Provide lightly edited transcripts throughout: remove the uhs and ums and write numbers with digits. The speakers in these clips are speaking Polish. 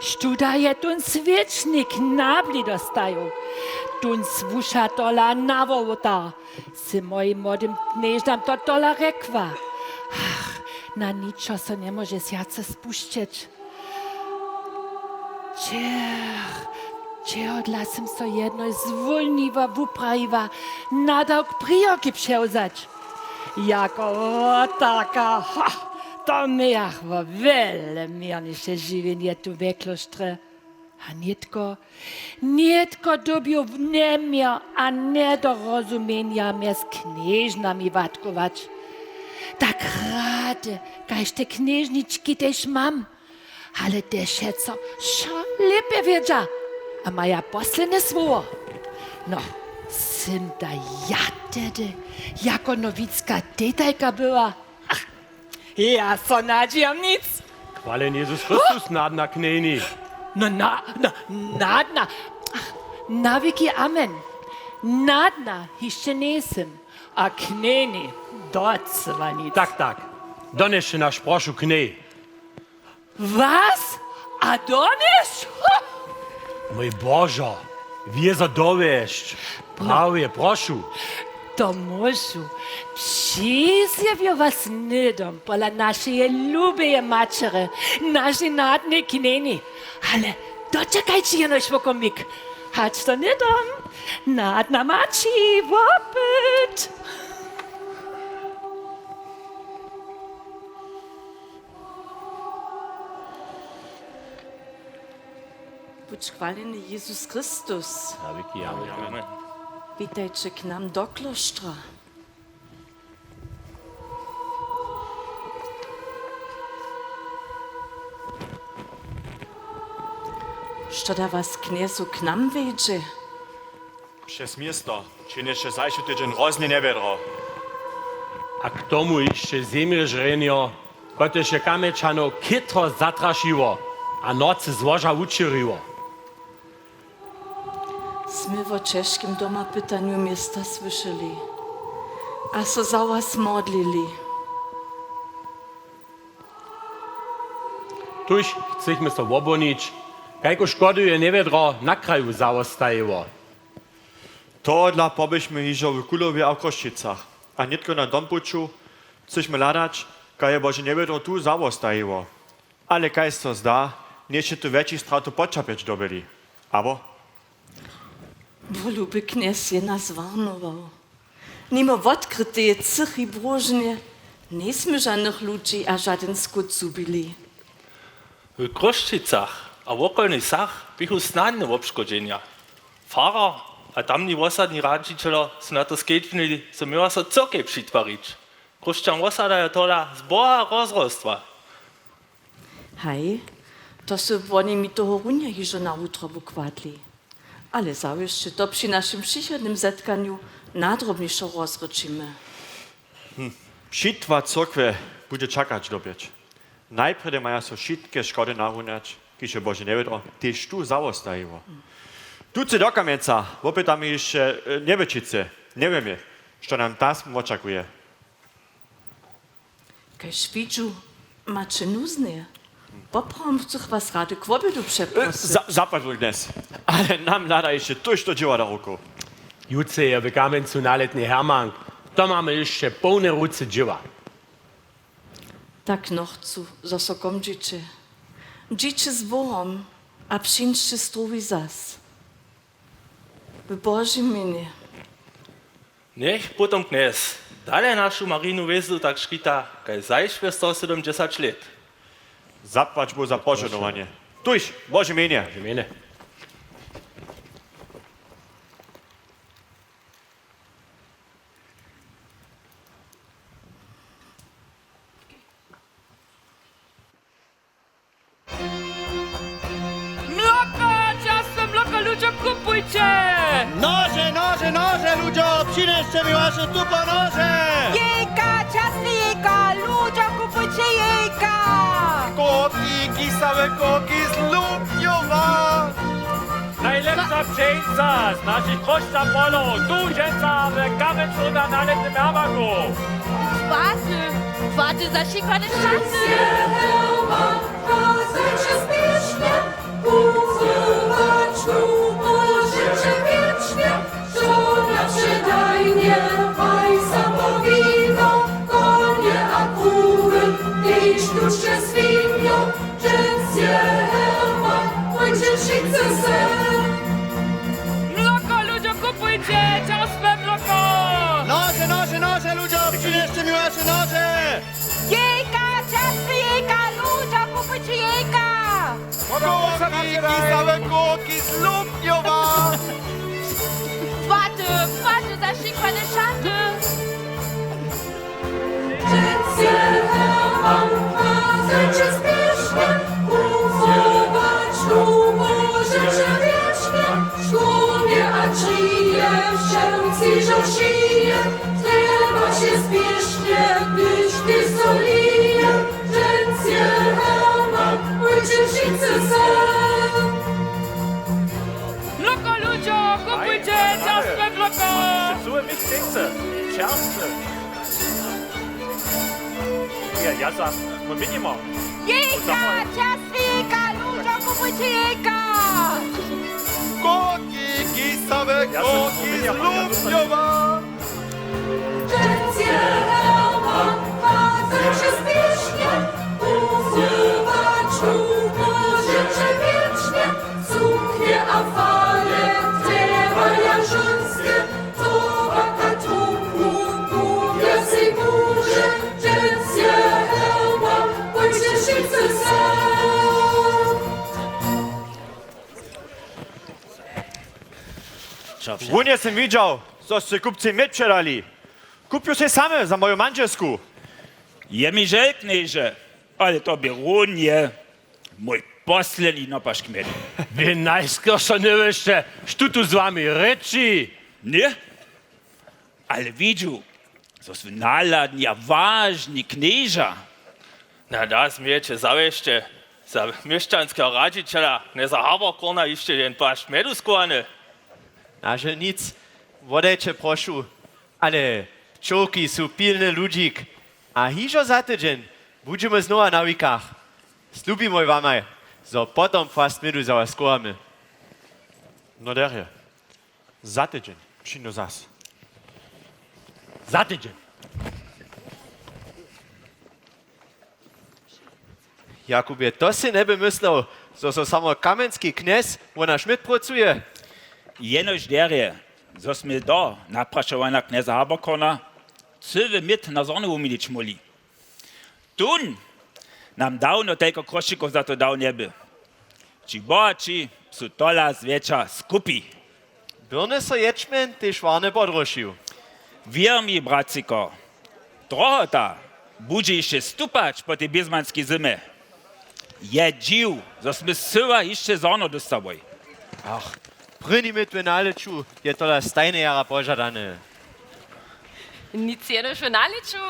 Študa je tun sviečnik nabli dostaju. Tun svuša tola navovota. Si mojim młodym knieždam to tola rekva. Na ničo se ne može sjaca spušćeć. Če odlasim so jednoj zvulniva vuprajiva nadawk prioki převzać. Jako taka, to miach wo wiele mirniejsze żywienie tu we klostrze. A nietko dobił w niemie, a nedorozumienia mnie z knieżnami watkować. Tak rade, kajż te knieżniczki też mam, ale też je co lepiej wiedzia, a moja posledne słowo. No, sym da ja tedy, jako nowicka tetajka była. Ach, ja so nadziejam nic. Chwalen Jezus Chrystus, nadna kneni. No, nadna. Ach, na wieki amen. Nadna jeszcze nie jestem, a kneni docela nic. Tak. Donešte naš prošu knej. Was? A doniesz? Mój Bożo, wiezo dowieść. Prawie, prošu. To mušu. Přizjavio was nidom pola naše ljubeje mačere, naše nadne kneni. Ale dočekajcie jenoś wokomik. Hać to nidom, nadna mači, wopyt. Buď chválený Jezus Kristus. Na wieki amen. Vítajte k nám do klostra. Što da was kniezu k nám vejdže? Przez miasto, czy jeszcze zajszy tydzień roznie niewiedro. A k tomu jeszcze zemiežrenio, kotež je kamečano kitro zatrašivo, a nocy złoża uczyriło. Sme o češkim doma pytaniu miasta słyšeli. A so za was modlili. Tuž chcemy so obonić, kajko škoduje nevedro na kraju zaostajevo. To dla pobyśmy hižo w Kulowie a Koščicach. A nitko na Dompuču chcemy ladać, kaj je Bože niewiedro tu zaostajevo. Ale kaj so zda, nieście tu więcej stratu počapieć dobili. Abo? Voljubi knes je nas varnoval. Nimo odkryte cichy brožnje, nismo žadnych ludzi a žaden skut zubili. W Koščicach a w okolnych sach bychu snadne obszkodzenia. Fahrer a tamni osadni radžiteľo su na to skejtnili, so miała so cokej přitwarić. Koščan osadaja tola z Boha rozrostva. Hej, to su oni mi toho runja hižo na utro układli. Ale zawieszcze to przy naszym przychodnym zetkaniu nadrobniejszo rozroczymy. Přitwa cokve bude čakać dobieć. Najprede maja so šitke škody narunać, kiž je Bože niewiedro, tyž tu zaostajevo. Tu se do kamieca, opytamy jeszcze Niebečice, nie wiemy, co nam tam oczekuje. Kaj švidžu mače nuzne. Poprom chcę was rady k obiedu przeprosić. Zapadł dnes, ale nam nada jeszcze tuż do dzieła do ruku. Jutce je w kamencu naletny Hermann, to mamy jeszcze pełne ruce dzieła. Tak no chcę, zo so komdzicie. Dzicie z Bohom, a przyńczcie struwi zas. W Bożym imieniu. Niech potom knes dalej naszą Marinu Wezu tak škita, kaj zajšve 170 let. Zapłać mu za pożenowanie. Tuż, Boże imienie. Mene. Mloko, ludzie, kupujcie! Noże, ludzie, przynieście mi wasze tupo noże! Jejka, ciastejka, ludzie, kupujcie jejka! Kopiki, same koki z Lubiowa! Najlepsza pszenica z naszych koszta polo, tużeca w kamencu na naletnym Hermannu. Warte, zašikane šanse. Kołki, kisowe kołki z Lubniowa. Warte, zaszykwane szaty. Loko, ludzie, kupujcie ciastko w loko! Zły mich Kekse. Schärfste. Ja sag, mal mitnehmen. Jejka, ciastwika, ludzie, kupujcie jejka. Kołki, kisowe kołki z Lubniowa. Wunie sam widział, coście kupcy mieć przedali. Kupił się same za moją manżesku. Je mi žel, kneže, ale to bi runje, mój poslední napaš kmet. Wy najskôršo neviete, što tu z vami reči. Ne? Ale vidžu, so su naladni, a važni kneža. Na da smijete zavešte. Za mješćanského radžičela, ne za Haberkorna ešte jen paš medu skôrne. Naše nic, vodajcie prošu, ale čoki sú pilny ludzik. A hižo za tydzień budeme znova na wikach. Slubimy wam, so potom fast my za was skóramy. No derje, za tydzień przyjdą zas. Za tydzień. Jakubie, to si neby myslel, so samo kamenský kněz ona Schmidt pracuje. Jenož derje, so sme do naprašovana kneza Haberkorna, cywy mit na zornu umilič moli. Tun nam dawno tylko krošikov za to dał nieby. Ci bohači su tola zwiecza skupi. Byrne so ječmen ty švarne podrošił. Wier mi, braciko, drohota budže jeszcze stupać po tej bizmanskiej zimy. Je dziw, so sme syła jeszcze zorno dostawoj. Pryni mit Venaleču je tola stajne jara požadane. Nic jeno švenaliču,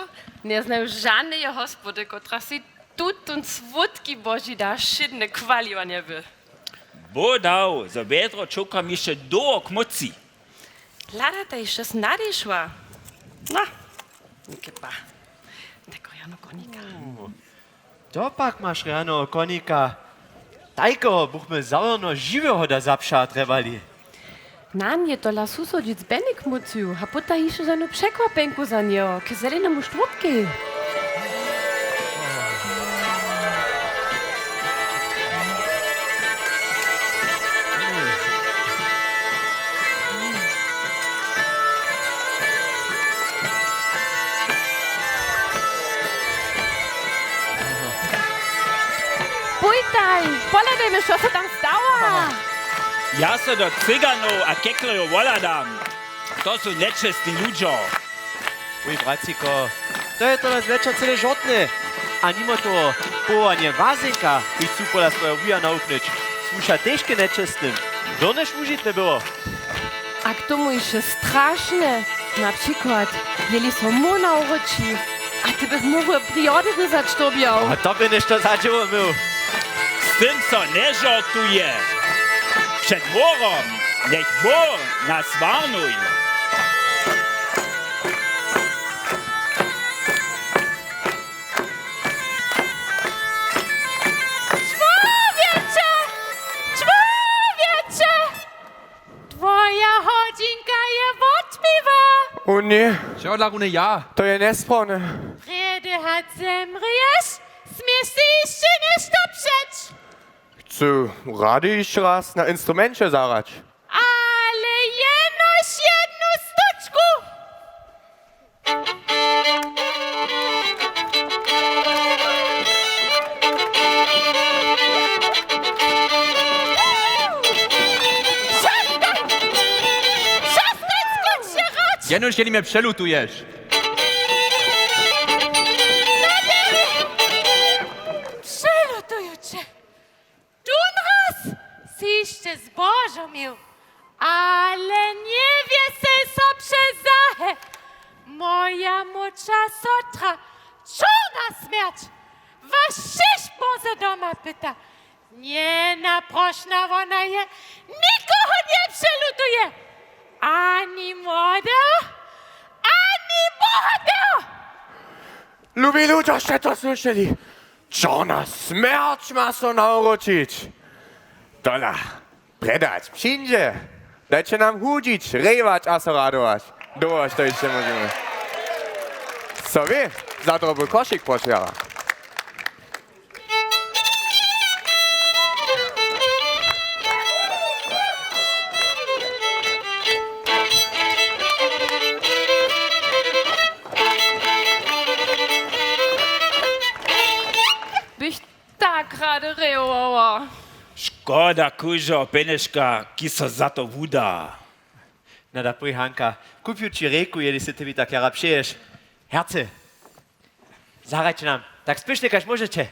ne znajo žadne hospody, kotra si tut und svutki boži da šidne kvaljivanje by. Bo dał, so vedro čukam jeszcze do kmuci. Lada ta jeszcze snadišva. No, nike pa. Tako jano konika. Dopak masz rano konika. Tajko buchme zaurno živého da zapša trebali. Nan je tola susodic benik muciu, a puta iše za no překvapenku za njo, ke zelenemu štrutki. Pujtaj, poledajmy, co se tam stała. Ja se do cyganov a keklerov voladam. To su nečestni ľuďo. Uj, braciko, to je tola zvečer celé žotne. A nimo to povolanie vázenka, ich chcú pola svoje vuja nauknúť. Sluša težke nečestným. Dornež užitne było. A k tomu iše strašne. Na przykład, jeli so mu na uroči. A ty bych mógł priody ryzać tobiał. A to by nešto zadziało mył. S tym so nežortuje. Przed morom nech Bóg nas varnuj. Człowiecze! Twoja hodzinka je odpiwa. O nie, Čo Lagune, ja. to je nesprávne. Rede hat zemrieš, smieš si ešte neštopšeť. Chcę rady jeszcze raz na instrumencie zagrać. Ale jenož jednu stučku. Jenož kiedy mnie przelutujesz. Przelutuję cię. Dunras siście zbożomił, ale nie wie se so przezachę. Moja mucza sotra, czona śmierć. Waszyś poza doma pyta. Nie naprośna ona je, nikogo nie przelutuje. Ani młoda, ani bohater. Lubi ludzie, ste to słyszeli? Čo na smrć ma so nauročić? Dola, predać, przyjdzie. Dajcie nam chudzić, rewać, a so radować. Dołaś to jeszcze możemy. Co wy? Za droby koszyk poświała. Bych tak gerade reowa. Škoda, kužo, peneška, ki so za to vuda. Na da poj Hanka, kupił ci reku, jeli se tebi tak jara přeješ. Herce, zahrajcie nam, tak spysznie, kaž możecie.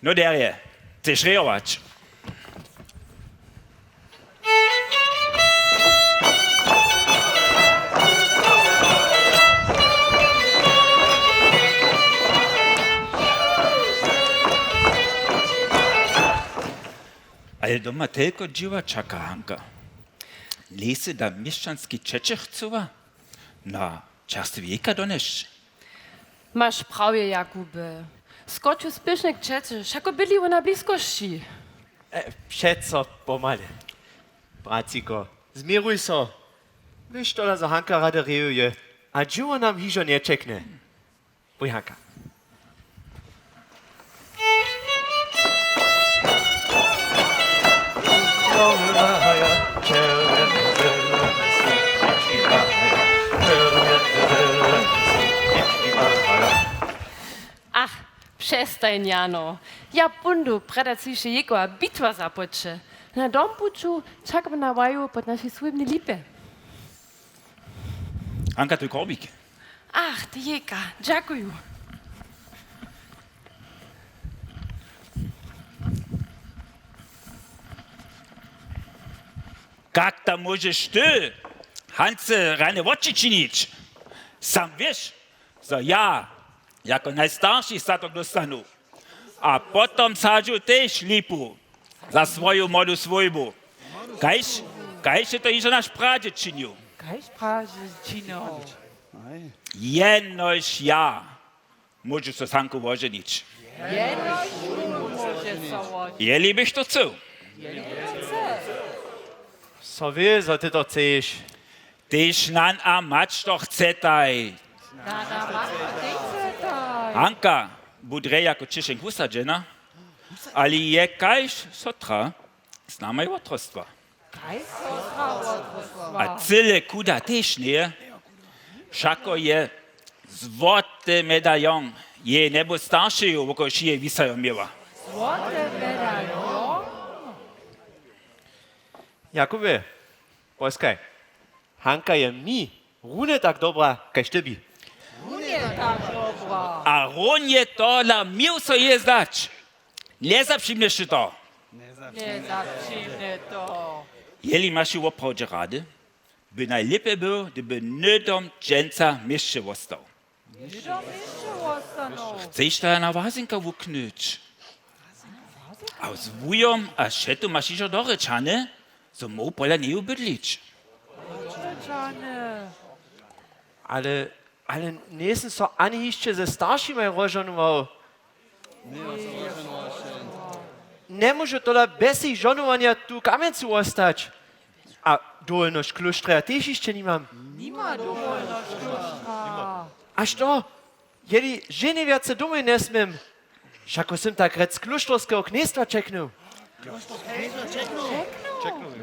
No derje, chceš rejovač? Ale doma tylko dziwa czeka, Hanka. Lese da mieszczanski Čeče chcuwa? Na čas wieka donesz. Masz prawie, Jakube. Skoczył spiesznek Čeče, šako byli na bliskości. Przeco pomale. Braciko, zmiruj so. Wiesz, to za Hanka rade reuje, a dziwo nam hižo nie czekne. Poj Hanka. Ach, przestań, Jano. Ja bundu predacyjszy jego, a bitwa zapocze. Na dompuczu czekam na waju pod naszej słynnej lipy. Hanka, tu korbik. Ach, ty jeka, dziękuję. Jak tam możesz ty, Hance, rane oczy czynić? Sam wiesz, że ja, jako najstarszy statok dostanu, a potem sadziu też lipu za swoją młodą swojbu. Kajś to iż nasz pradziec czynił. Jenoś ja możesz się z Hanką wożenić. Jeli bych to chcał. So will, so ty to chceš. Tyś nan a mać to chcetaj. Hanka, budre jako Češenk usadžena, ali je kajž sotra z nama otrostva. A cyle kuda tež nie, šako je złoty medalion, je nebo staršeju oko šije visajo miła. Jakube, poskaj. Hanka je mi rune tak dobra, kaž tebi. A runie to dla miłso je zdać. Nie zaprzymniesz to. Jeli masz ju oprawdzie rady, by najlepiej był, gdyby nydom dżęca mieszcze został. Chcesz to na wazinka wuknąć? A z wujom a šetu masz iżo doryczane, so mu pola nie ubydlić. Ale nisem so ani jeszcze ze starszymi rozżonował. Nie może to bez ich żonowania tu kamieńcu ostać. A dolność klustra też jeszcze nie mam. Aż to, jeli żeny więcej domy nie smiem. Šako sem tak rec kluštrovského kniestva čeknul.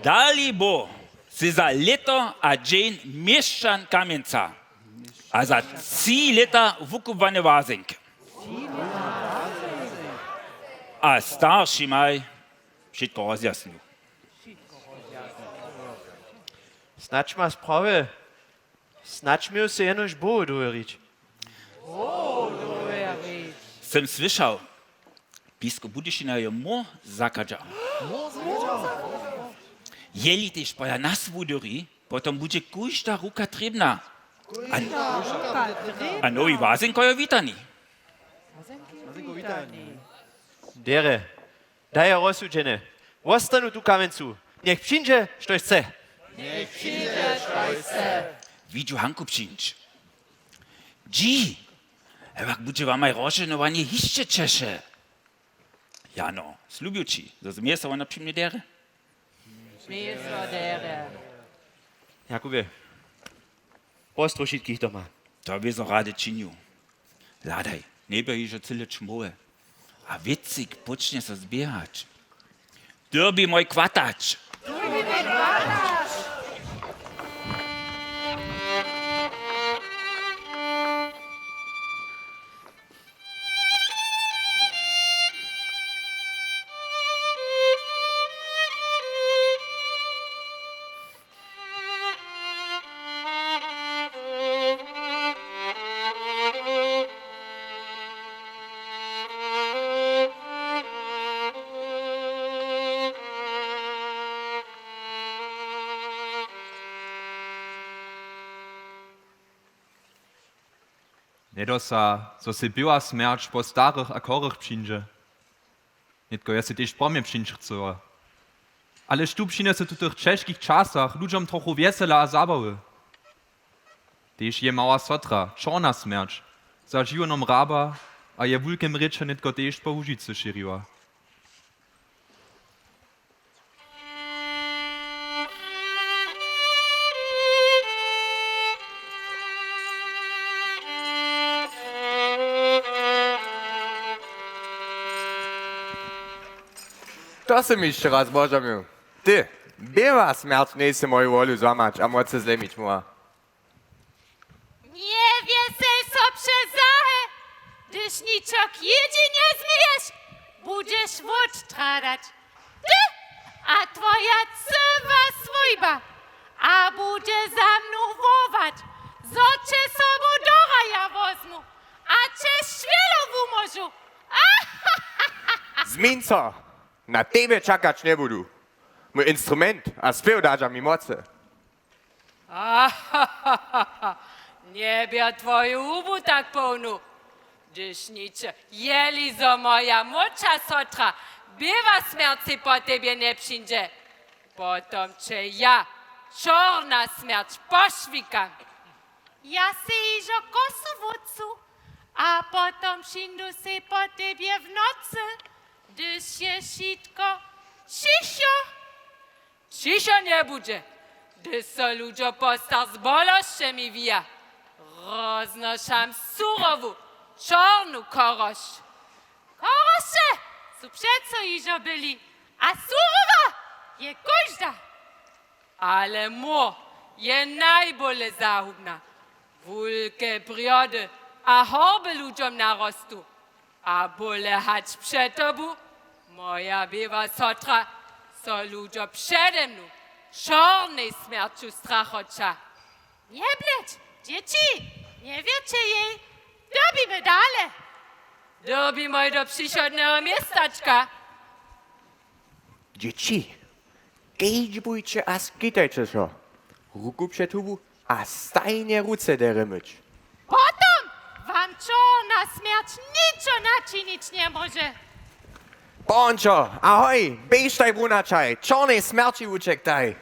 Dali bo si za lito a dzień mieszczan Kamieńca, a za 3 lata wukubany Wazink. A starszy maj wszystko rozjasnił. Snacz ma sprawy. Snacz mi się jenoś było dojerić. Jsem slyšel, biskup Budyšina je mo zakadžal. Jeli tež poja nas vudori, potom bude každá ruka trebná. A nový Vázenko je vítaný. Dere, daj je rozsudžené. Ostanu tu Kamieńcu. Niech przyjdzie, što chce. Vidíš Hanku přinč. Dži, jak bude vám aj roženovanie ještě češe. Jano, slubiu ci, zrozumiesz, co ona przy mnie dere? Jakubie, pozdro všetkých doma. To by som rád činil. Ládaj, nebejí, že celé čmoje. A vicik počne sa zbiehať. Derby môj kvatač. Nedo sa, so si była smierć po starych a chorych przyjdzie. Nitko ja si też po mnie przyjdzie chcę. Ale tu przyjdzie tu tych czeskich czasach ludziom trochę wesela a zabawy. Też je mała sotra, czarna smierć, za żyjonom raba, a je wulkiem rycze nitko też po Łużycy szyriła. To si mi jeszcze raz bożamił. Ty, była śmierć nie si moju wolu złamać, a moc zlemić mu. Nie wiesel so przezahe, gdyż niczok jedynie zmijesz, będziesz odstradać. Ty, a twoja cywa swojba, a będzie za mną wołać, zocie sobą do raja wozmu, a cię świelo w umorzu. Zmińco, na tebe czekać nie budu. Mój instrument, a śpiew daża mi mocy. Nie bia twoju ubu tak pełnu. Gdyż nicze, jeli zo moja mocza sotra, bywa śmierci po tebie nie przyjdzie. Potom cię ja, czarna śmierć, poszwikam. Ja se iżo kosu wódcu, a potom przyjdę se po tebie w nocy, gdyż je wszystko cicho. Cicho nie będzie, gdy so ludzie posta z boloszczemi wija. Roznoszam surową, czarnu korość. Korosze su przeco iżo byli, a surowa je każda. Ale mo je najbole zahubna. Wulke briody, a horby ludziom narostu. A bole hać przed tobu, moja bywa sotra, so ludzie przede mną, czarnej śmierciu strachocza. Nie bleć, dzieci, nie wiecie jej, dobimy dalej. Dobimy do przychodnego miestaczka. Dzieci, kejdźbujcie a skitajcie się. Ruku przed tubu, a stajnie ruce derymyć. Potom wam czarna śmierć niczo naczynić nie może. Poncho, ahoj, bejsztaj brunaczaj, czarnej śmierci uciektaj.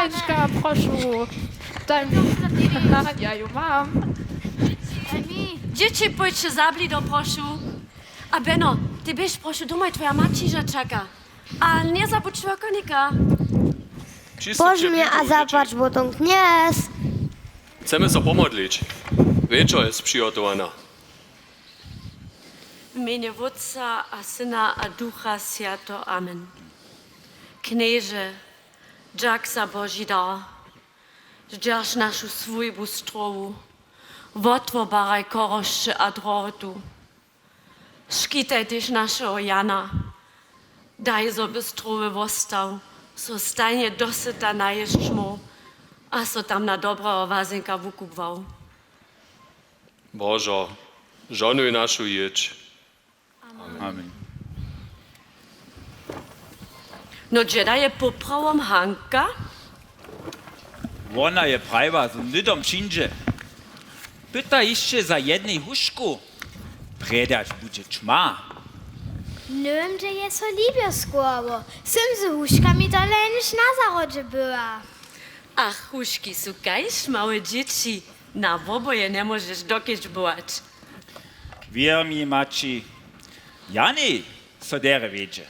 Majczka, proszę. Daj mi. Ja ją mam. Dzieci, pójdźcie zabli do proszę. A Beno, ty bierz proszę domaj, twoja maciża czeka. A nie zapuściła konika. Boże mnie, a zapłacz, bo to kniez. Chcemy się pomodlić. Wieczór jest przygotowana. W imieniu Otca a Syna a Ducha Świętego. Amen. Knieże, dziak za Boży dar, zdrż naszą swójbu strowu, wotwobaraj koroszcze a drotu. Szkitaj też naszego Jana, daj sobie strowy wostał, so stajnie dosyta najeżdżmo, a so tam na dobrego wazenka wukubwał. Bożo, żonuj naszą jedź. Amen. No dzieda je poprawom Hanka, Ona je prawa z nydom činže. Pyta jeszcze za jednej huszku. Predać bude čma. Nüm, że jest so liebie skłowo. Sym z huszkami to lenisz na zarodzie była. ach, huszki są kajś małe dzieci, na oboje nie możesz dokieć byłać. Wier mi, mači, Jani so dere wiedzie.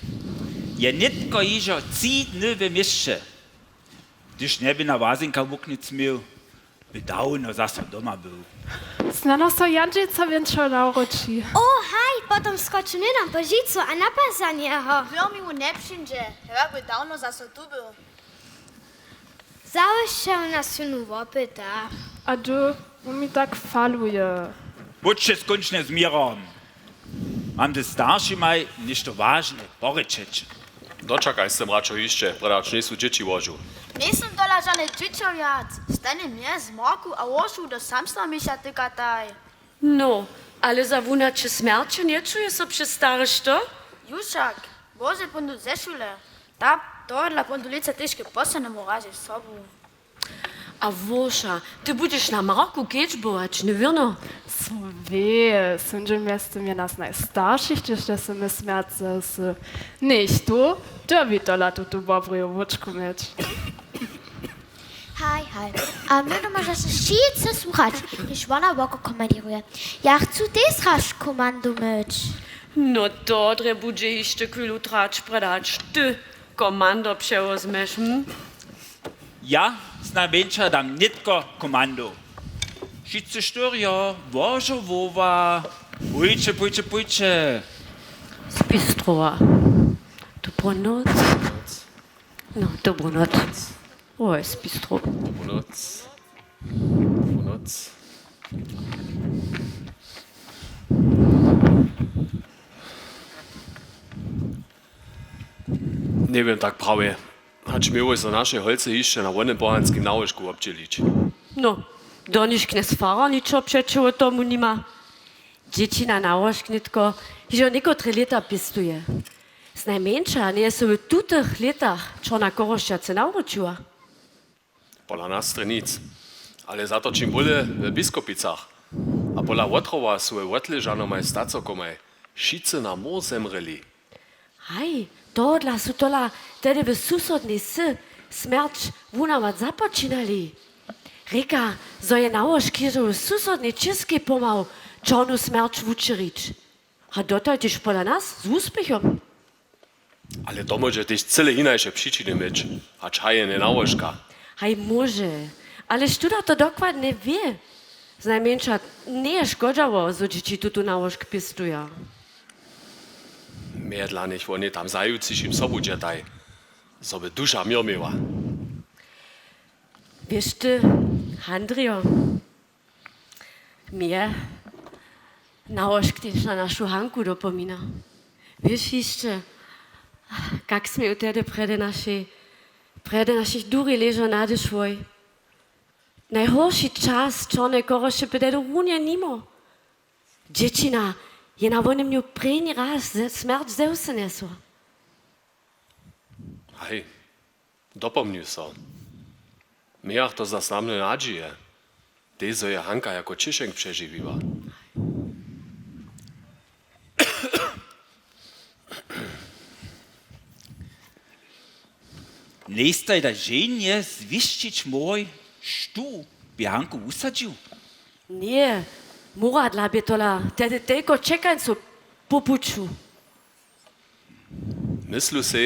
Je nitko ižo 3 dny w mieście. Gdyż nie by na wazinka wuknic miał, by dawno zase doma był. Znano so Jandzie, co więcej nauczy. O, haj, potom skoczy nydom po žicu a napasa nieho. Wiomi mu nie przyjdzie, jakby dawno zase tu był. Załóż się na synu wopyta. A du, mi tak faluje. Budźcie skończne z mirem. Mam te starsi maj ništo ważne poryczeć. Doczekaj z tym raczej jeszcze, predać nie są dzieci łożu. Nisem dola žane čičoviac. Stane mnie z moku a łožu do samstva miša tykataj. No, ale za wunacie śmierci nie czuje się przez starość, to? Jušak, Bože pondu zešule. Ta tohle pondulice tyške posane mu raže sobu. A Wosza, ty będziesz na Marokku kieczbować, nie wiano? So weh, sądzę miasto mnie nas najstarszych, gdyż to są śmierce z... Nicht du, to by to latu tu bobrego wóczku mieć. Haj, haj. A my no może się wszyscy słuchać, niż ona woko komanduje. Ja chcę też rasz komandu mieć. No dobre będzie jeszcze chwilu trać predać. Ty komando przełozmesz, Ja z największa dam nitko komando. Wszyscy szturio, Bożo wowa. Pójdźcie. Z Bistrowa. Dobrą noc. No, dobrą noc. O, jest Bistro. Noc. Noc. Nie wiem tak prawie. Hać miło za nasze holce jeszcze na wonym bohanskim nałożku obdzielić. No, do nich knes fara niczo przeciwko tomu nie ma. Dzieci na nałożknitko, że niekotre lata pistuje. Z najmniejsza nie jest w tutych latach czona koroszczace nauczyła. Pola nas nic. Ale za to czym bóle w biskupicach. A pola Łotrowa są w Łotleżanomaj stacokomaj. Wszyscy na mor zemreli. Hej, tohle są tola tedy w susodnej sy śmierć wunamat započinali. Reka, zo je nałożki, że w susodnej českej pomał czonu śmierć wučerić. A dotąd też pola nas z uspechom. Ale to może też cyle inajsze przyczyny mieć. A czaje nie nałożka. Hej, może, ale študa to dokładnie wie. Z najmniejsza nie jest szkodzało, że dzieci tu nałożk pistują. Mehr dla nich oni tam zajutrzyś im sobu dzietaj. Soby dusza mir miała. Wiesz ty, Andrio, mnie nałożk też na naszą Hanku dopomina. Wiesz jeszcze, kaksmy wtedy prede naszych dury leżą nade szwoj. Najhorszy czas czarne korosze wtedy runie nimo. Dziecina je na wonym niu prejni raz śmierć zeusy nesła. Hej, dopomnij so. Miach to zasnamne nadzieje. Dezo je Hanka jako Čišenk przeżywiła. Nächster da żenie zwiścić mój stu bianku usadził. Nie, Murat dla bietola, tedy tylko czekańcu popuczu. Myslu se,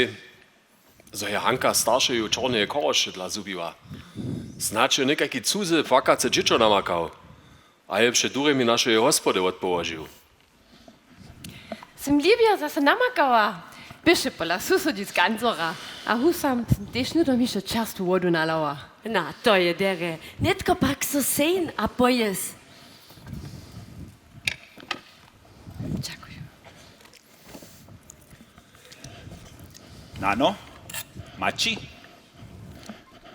że je Hanka staršeju čorneje koroše dla zubiła. Znaczy nekaki cudzy płakace dziecko namakał, a je przed duremi naszej hospody odpołożył. Sem Libia zase namakała. Bysze pola susodic ganzora. A husam też nie do mi się častu wodu nalała. Na, to je dere. Netko pak so sen a pojes. Dziękuję. Nano, Maci,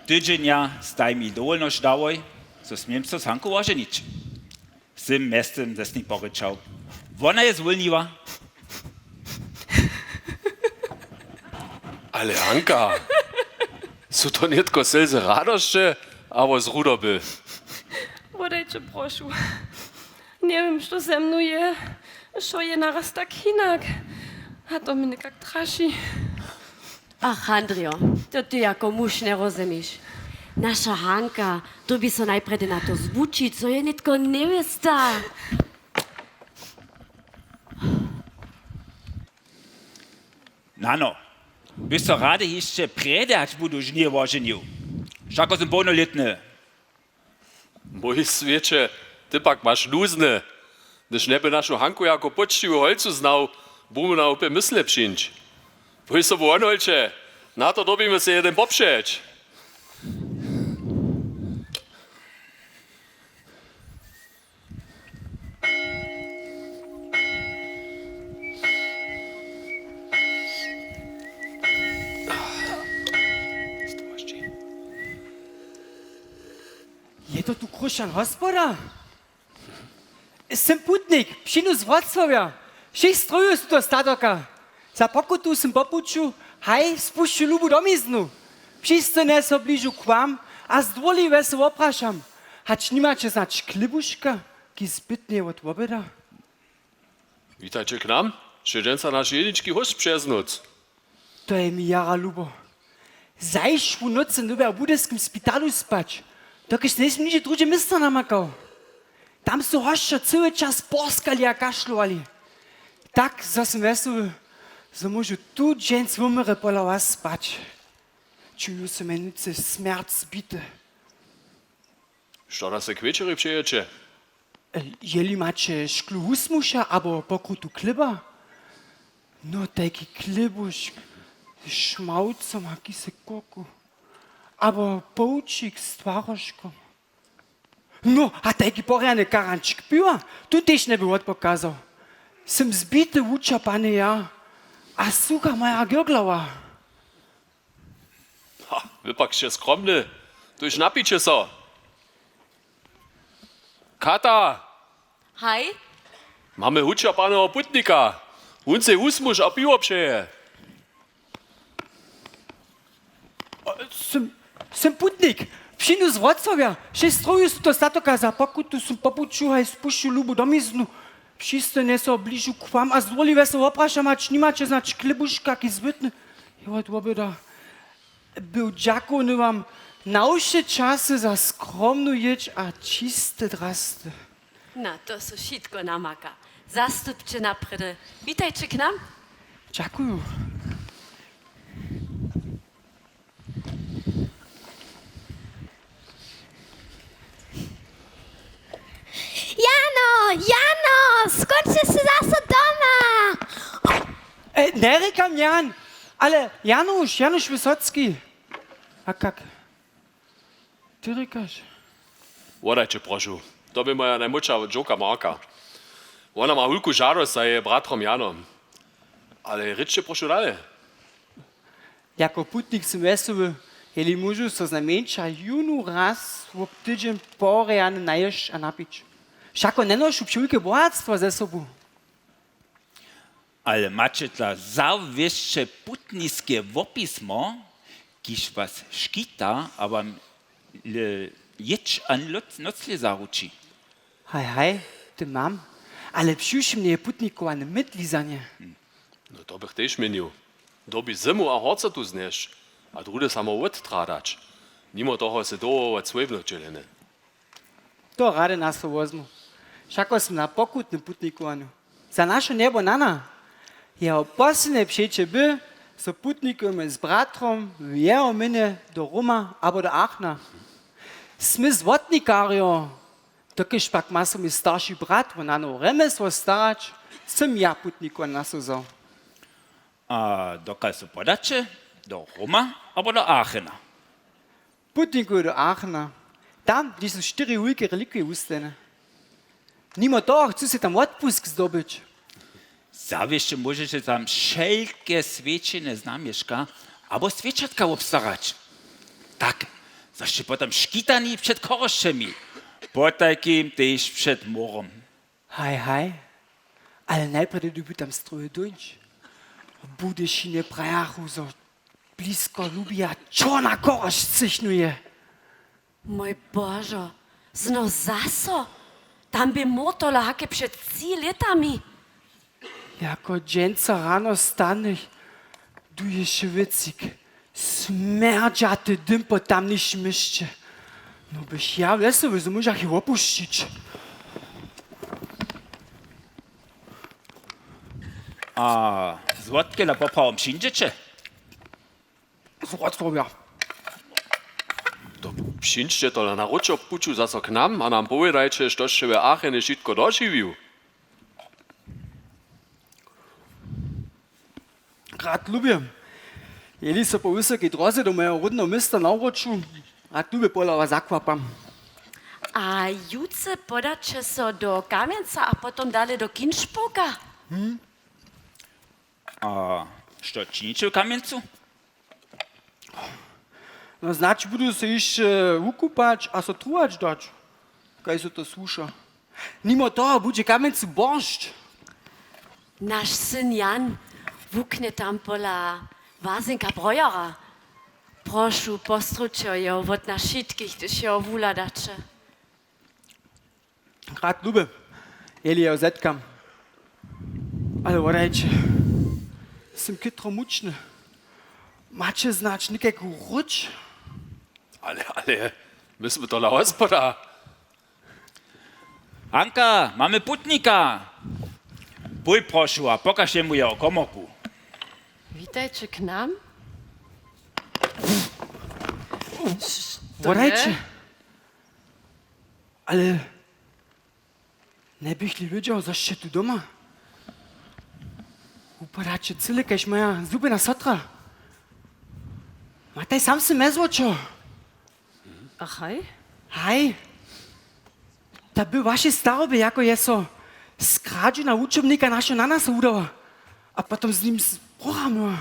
tydzienia staj mi dowolność dałoj, co smiem co Hanku ożenić. Z tym mestem zes nie poryczał. Ona jest zwolniła. Ale Hanka, su to netko selze radošće, abo z rudoby. Wodajcie, proszę. Nie wiem, co ze mną je. Co je naraz tak hinak. A to mnie jak traši. Ach, Andrio, to ty jako muž ne rozumieš. Naša Hanka, to by so najprede na to zvučiť, co je netko nevesta. Nano, bist du rade jeszcze predać budu żnie ożenił. Szako są pełnoletne. Mój świecie, ty pak masz luzne. Gdyż nie by naszą Hanku jako poczciwą holcu znał, bumy na upie mysle przyjść. Pójdź sobie onholče, na to dobimy se jeden poprzeć. Je to tu Krušan hospoda? Sem putnik, přinu z Wrocławia. 6 strojów su to stadoka. Za pokutu sem popuču, haj, spušću lubu domiznu. Wszyscy ne so bližu k vám a zdvorliwe se oprašam. Hač nimače znać klibuška, ki zbytnie od obeda? Witajcie k nam, siedzięca nasz jedniczki host przez noc. To je mi jara lubo. Zajszwu nocy nowe w budyskim spitalu spać. Dokiż nie nisem niče drugie misto namakał. Tam su hošća cały czas porskali a kašlovali. Tak, zo sem vesel, zo môžu tu dženc umre pola vas spać. Čuju se menice smert zbite. Što da se k večeri přiječe? Jeli macie šklu husmuša, abo pokrutu kliba? No, taki klibušk, z šmaucom, aki se koku. Abo poučik s tvaroškom. No, a taki porjane karančk piva, tu tež ne bi odpokazal. Sem zbite učapane ja, a suka moja Gürglova. Ha, wy pak się skromny, tuż napicie so. Kata, Haj, mamy učapaného putnika. On se husmuž a pivo přeje. Sem putnik, přinu z Wrocławia, 6 strojów su to statoka za pokutu sem popuču, haj spušću lubu domiznu. Wszyscy nie są bliżu k wam, a zdvorliwe se oprašam, ač nimače znać klibuška, ki zbytne. Jo, od obeda. Był dziakowny wam nausze czasy za skromnu jedź a čiste drasty. na to so šitko namaka. Zastupče naprede. Witajcie k nam. Dziękuję. Jano, skończy się zase doma. Nie rekam Jan, ale Janusz Wysocki. A kak? Ty rekaš? Wodajcie, prošu. To by moja najmłodša džoka Marka. Ona ma hulku žadost za je bratrom Janom. Ale rečte prošu dalje. Jako putnik sem vesel, jeli mužu so znamenča junu raz v tydzień porejane naješ a napić. Šako ne nošu pšulke bohatstvo ze sobu. Ale macie dla zawieście putniskie wopismo, kiż was szkita, aber jedź an nocle zaruči. Haj, ty mam, ale pšiuši mnie putnikowane mytlizanie. No to bych tež menil. Dobi zimu a horce tu zneš. a drude samo odtradać. Mimo toho se do od svojbno čelene. To rade nas to wozmu. Šako sam na pokutnym putnikovanju. Za naše nebo nana. Jeho posljedne přeče by, so putnikujeme s bratrom v jeho mine do Roma abo do Achna. Sme zwotnikario, dokiž pak ma so mi starší brat v nano remeslo starać, sem ja putnikovan nasuzal. A dokaj so podače? Do Roma abo do Aachena? Putnikuju do Achena. Tam, gdje su 4 velike relikvije ustane. Nimo toho, chcu si tam odpusk zdobyć. Zawieszcze możecie tam wszelkie świeczne znamieszka albo świeczatka obstarać. Tak, zaście potem szkitani przed koroszczemi, potakim też przed morem. Hej, ale najpierw by tam stroje dońć. Budeš nie prajachu, so blisko lubia, čo na korosz cychnuje. Mój Boże, zno zaso? Tam by motola hake przed 3 latami. Jako dżęca rano stany, duje się wycik. Smerdżaty dym po tamniejszym mieście. No byś ja w lesu, so może ich opuścić. A złotkie na poprawom przyjdziecie? Złotwobia. To przyjdźcie to na roczok puczu zaso k nam, a nam powiedajcie, że się w Aachenie wszystko dożywił. Rad lubię. Jeli so po wysokiej drodze do mojego rodnego miasta na Uroczu, rad lubię polawa zakwapam. A jutce podacie so do Kamieńca a potom dalej do Kinszpoka. A co czynicie w Kamieńcu? No znaczy budu se jeszcze ukupać, a so truwać dać. Kaj so to słusza. Mimo toho bude Kamieńcu boršč. Nasz syn Jan wuknie tam pola Wasenka Brojera. Proszę, postručio je od nas všetkých, když je ovladače. Rad lubię. Jeli je zetkam. Ale vodajcie. Sem kytro mučny. Macie znać nikakú ruč? Ale, myśmy to na hospoda. Anka, mamy putnika. Pój proszę, a pokaż mu jeho komorku. Witajcie k nam. Vodajcie. Ale ne bychli ludzie zaście tu doma. Upadacie cyle, kaž moja zubina sotra. Mataj sam se mezvočo. Ach, hej. Hej. Da by vaše starobe, jako je so skrađena učebnika našo na nas udala. A potom z nim zbohamo.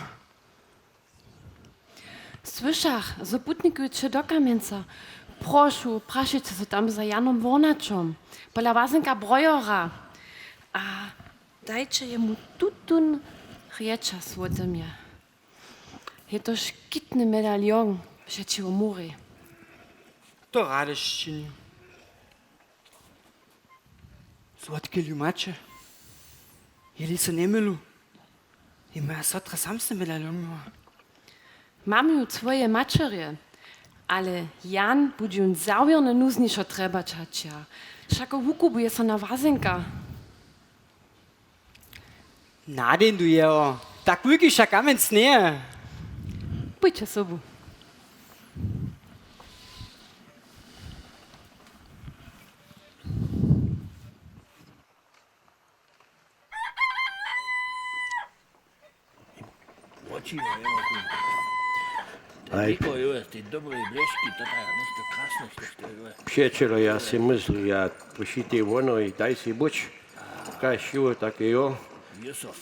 Słyszach, zaputnikujcie do Kamieńca. Proszę, praszajcie se tam za Janom Wornaczom. Pola Wasenka Brojera. A dajcie jemu tutun riečas ode mnie. Je to škitny medalion przeciw mury. To radeš čini. Słodkie lumacze. Jeli se ne milu. I moja sotra sam se medalion miła. Mam ju swoje maczerie, ale Jan bude ju zaujerne nuzniszo treba čačia. Šako wukubuje se na Wasenka. Naden du jeho. Tak wielki Kamieńc nie. Pójdźcie sobie. Przyjacielu, ja si myślę, ja pošitej ono i daj si buč, kašivo takého.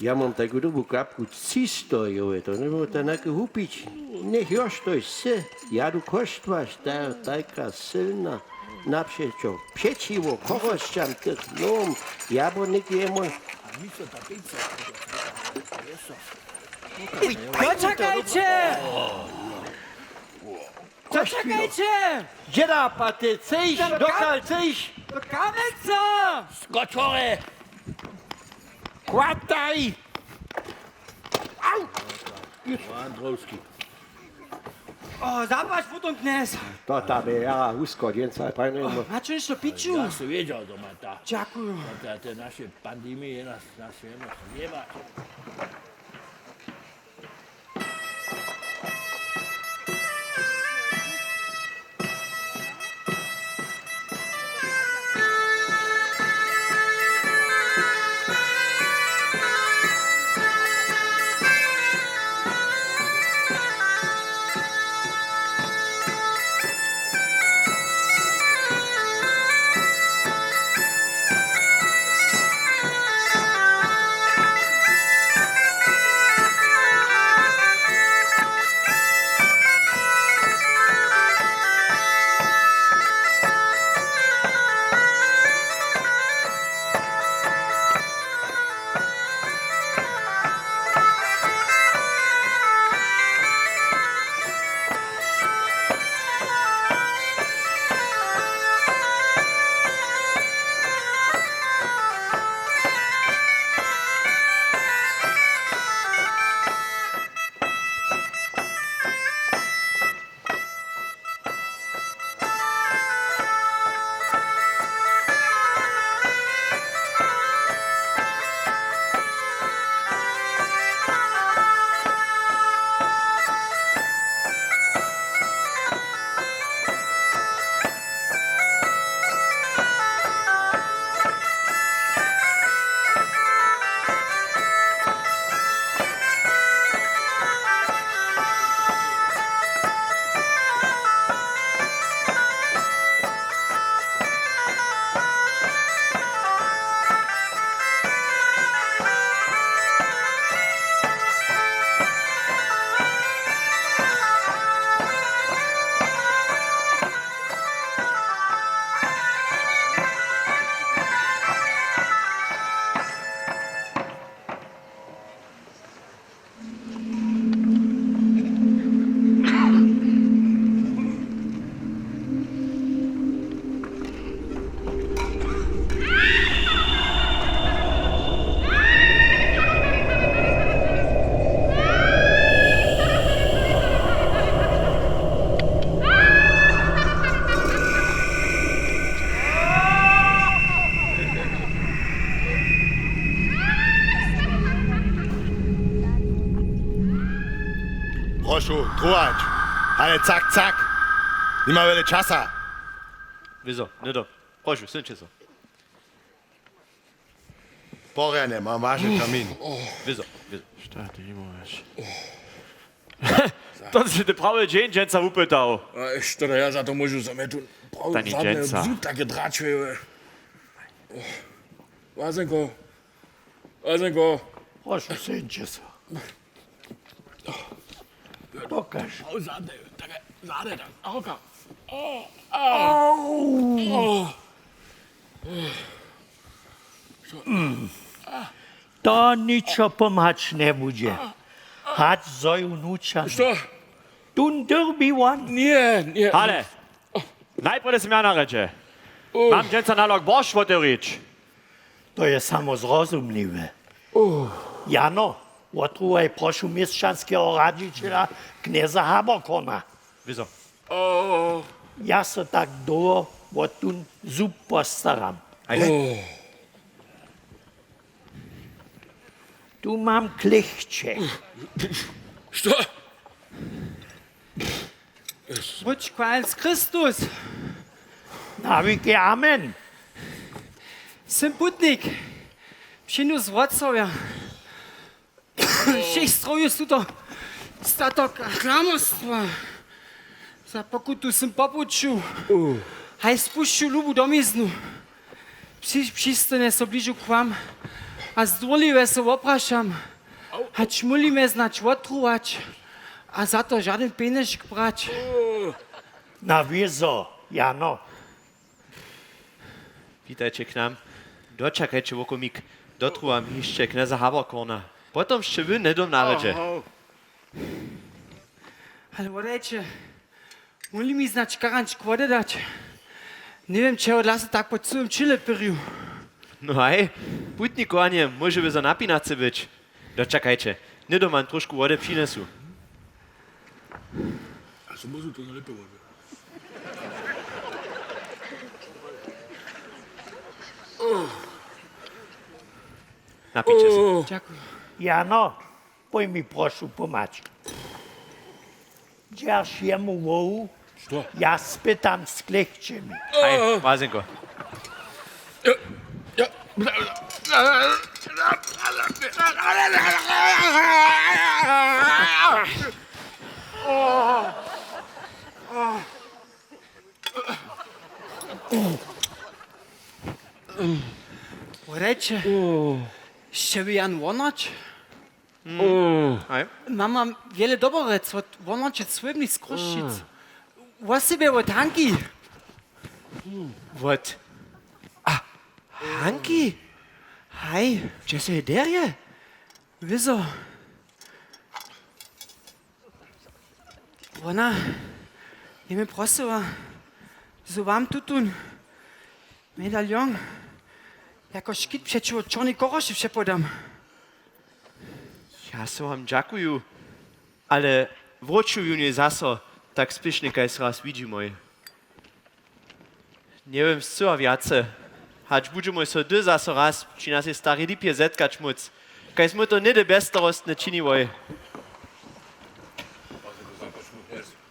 Ja mám takú dobrú kapku cisto, to nebo to nejaké hupič. Nech još to se, ja du koštvaš, ta tajka silna, napšečo, pečivo, koroščam, tých nom, jabonik je môj. Poczekajcie! Poczekajcie! Dzieda, paty, chceš, dokal, chceš? Do Kamieńca! Skocz hore! Chvataj! Au! Androvský. O, zapaść potom knes. To ta bejara husko, djenca, pajne. Macie jeszcze piciu? Ja si wiedział, to ma ta. Dziękuję. Te nasze pandemie nas nie ma. Prošu, truhać. Ale cak, cak. Nima wiele czasa. Wieso, nie do. Prošu, syncie so. Porene, mam ważny termin. Wieso. Šta ty imaš? To si te prawe dzień, dženca upytał. Što da ja za to môžu zametu. Tani dženca. Bzut také dračuje. Vázenko. Prošu, syncie so. Pokaż. Zade tak. Oka. To ničo pomać nie bude. Hać zoju nučan. Što? Tun derby one. Nie. Ale, najprve sem ja na reče. Mam dženca nalog boš voterič. To je samozrozumliwe. Jano, otruhaj prošu mieszczanskiego radziciela kneza Haberkorna. Wieso. Ja se tak do o tun zub postaram. Tu mam klichtče. Što? Butsch Quals Christus. Na wieki amen. Syn Putnik. Przynu z Wrocławia. Všech strojů sú to statok klamostwa. Za pokutu som popučil. Haj spušťu ľubu do miznu. Přistane so bližu k vám a zdvorliwe so oprašam. Hač mulíme znać otrúvať a za to žaden penežk brać. Na wieso, Jano. Witajcie k nam. Doczekajcie łokomik. Dotrułam jeszcze kneza Haberkorna. Potom jeszcze wy nie dom naredzie. Ale odejcie, mohli mi znać karančk vody dać. Nie wiem, czy odlasy tak po całym Chile periu. No hej, putnikovanie może by za napinace być. Doczekajcie, nie dom mam troszkę wody przynesu. so muss ich to lepiej łowy. Napijcie się. Dziękuję. Jano, poj mi proszę pomać. Dzierż jemu wołu, ja spytam z klechciami. Hej, Wasenko. Ворече, ще ви Jan Warnacz? Mam wiele dobrec od Warnacza Słybnych z Kruszczyc. Was sobie od Hanki? What? Hanki? Hej, Gdzie się derje? wieso? Ona, nie mnie prosiła, so wam tutun. Medalion, jako szkit przecież od Czarnej Koroszy przepodam. Ja so wam dziękuję, ale wrócił nie zaso, tak spiesznie kajs raz widzimy. Nie wiem, co wiace. Hać budżemy so dy zaso raz, czy nas jest stary lipie zetkać móc. Kajs mu to nie de bestorostne czyniły.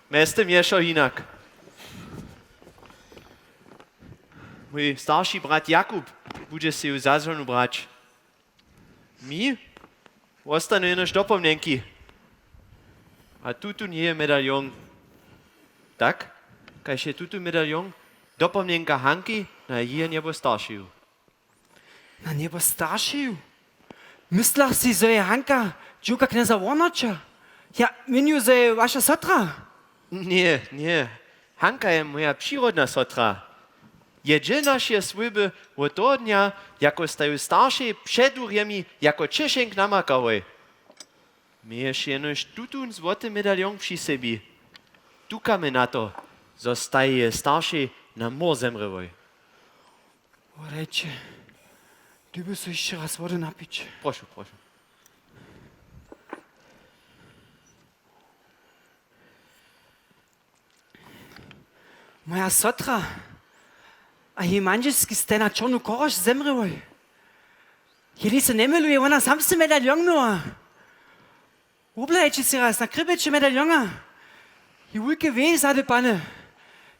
Mestem jeszcze inak. Mój starszy brat Jakub będzie się już za żonu brać. Mi? Ostanu jenoż dopomnienki. A tutu nie je medalion. Tak? Kaj się tutu medalion dopomnienka Hanki na je niebo starszy. Na niebo starszy? Myślach si, że je Hanka, dziuka kneza Warnacza? Ja, meniu, że je wasza sotra? Nie, nie. Hanka je moja przyrodna sotra. Jedzie nasze słyby od toho dnia, jako stają starsi przed urjemi, jako Czeszenk namakały. Miejesz jenoż tutun złoty medalion przy sobie. Tukamy na to, zostaje starsi na mor zemrywej. Ворече, ty by sobie jeszcze raz wody napić. Proszę, proszę. Moja sotra, a jej manželski ste na Čornu Koroš zemreli. Jeli se ne miluje, ona sam se medaljon nula. Ublejte si raz, nakrybeče medaljona. I ulke ve, zade pane.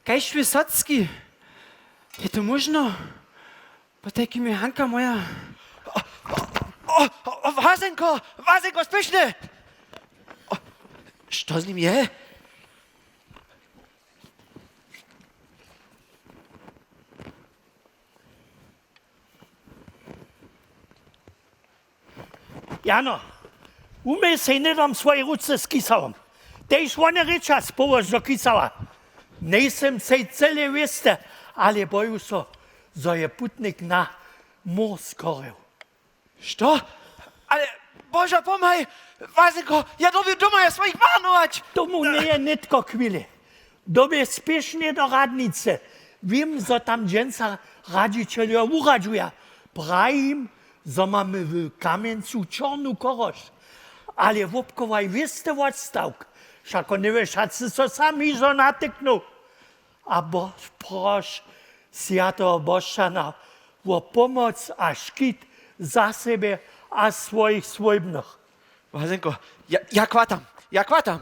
Kajš Wysocki. Je to možno? Potekaj mi Hanka moja. Wasenko, Wasenko, spiesznie! Co z nim je? Jano, umej se nie dam swoje ruce z kisałom. Tež one rečas połož do kisała. Nejsem sej cele wiste, ale boju so, zo je putnik na mor skorył. Co? Ale Boże pomaj, Wasenko, ja dobię doma ja swoich marnować. Tomu nie je nitko chwili. Dobie spiesznie do radnice. Wiem, zo tam dżęca radzicielio uradżuje. Brahim, zo mamy w Kamieńcu Czarnu Korosz. Ale wopkowaj wiste odstawk. Všako nie wiesz, a si so sami zo natyknął. A proś Świętego Boższana o pomoc a szkit za siebie a swoich swojbnych. Wasenko, ja kłatam.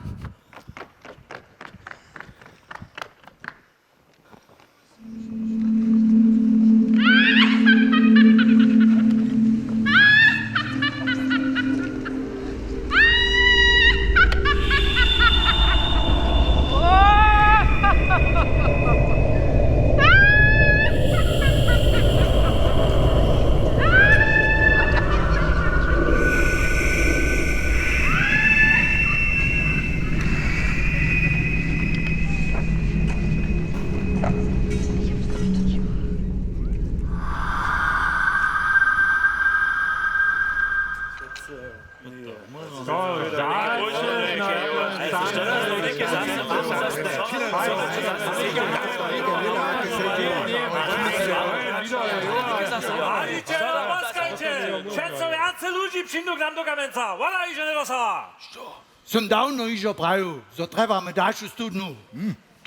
Som dawno ižo prajú, so trebáme ďalšiu studnu.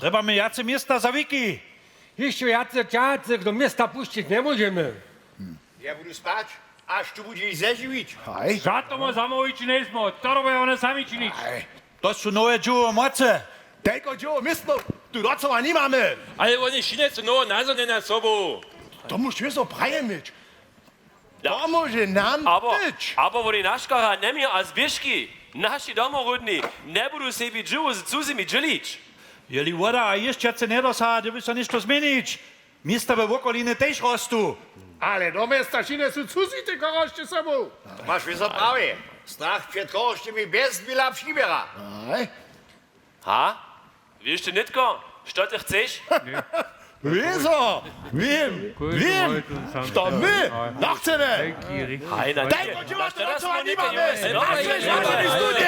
Trebamy jacy miasta za wiki. Jeszcze jacy ciacy, do miasta puścić nie możemy. Ja budu spać, až tu budeš zaživiť. Za to ma zamoviči nesmo, to robia one sami činiť. To sú nové džuvo moce. Tejko džuvo myslo, tu docova nemáme. Ale oni šinec novo názorne na sobu. To musíš so prajemiť. To môže nám byť. Aber wo die Naschkara nemir als Bischki, naši domorodní, nebudu sebi džuvo z cudzimi džilič. Jeli voda a ješťace nedosá, kde by sa niečo zmeniť. Miesta v okolí tež rostú. Ale do miasta šine sú cudzíte korošte sebou. To máš vyso pravie. Strach před koroštemi bez byla příběra. Ha? Wiesz du nitko, što ty chceš? Wieso? Wiem. To my nachceme. Hej, na Daj nie. počúvať, to Teraz docova ma niko nemáme. nie Našli žádný studie.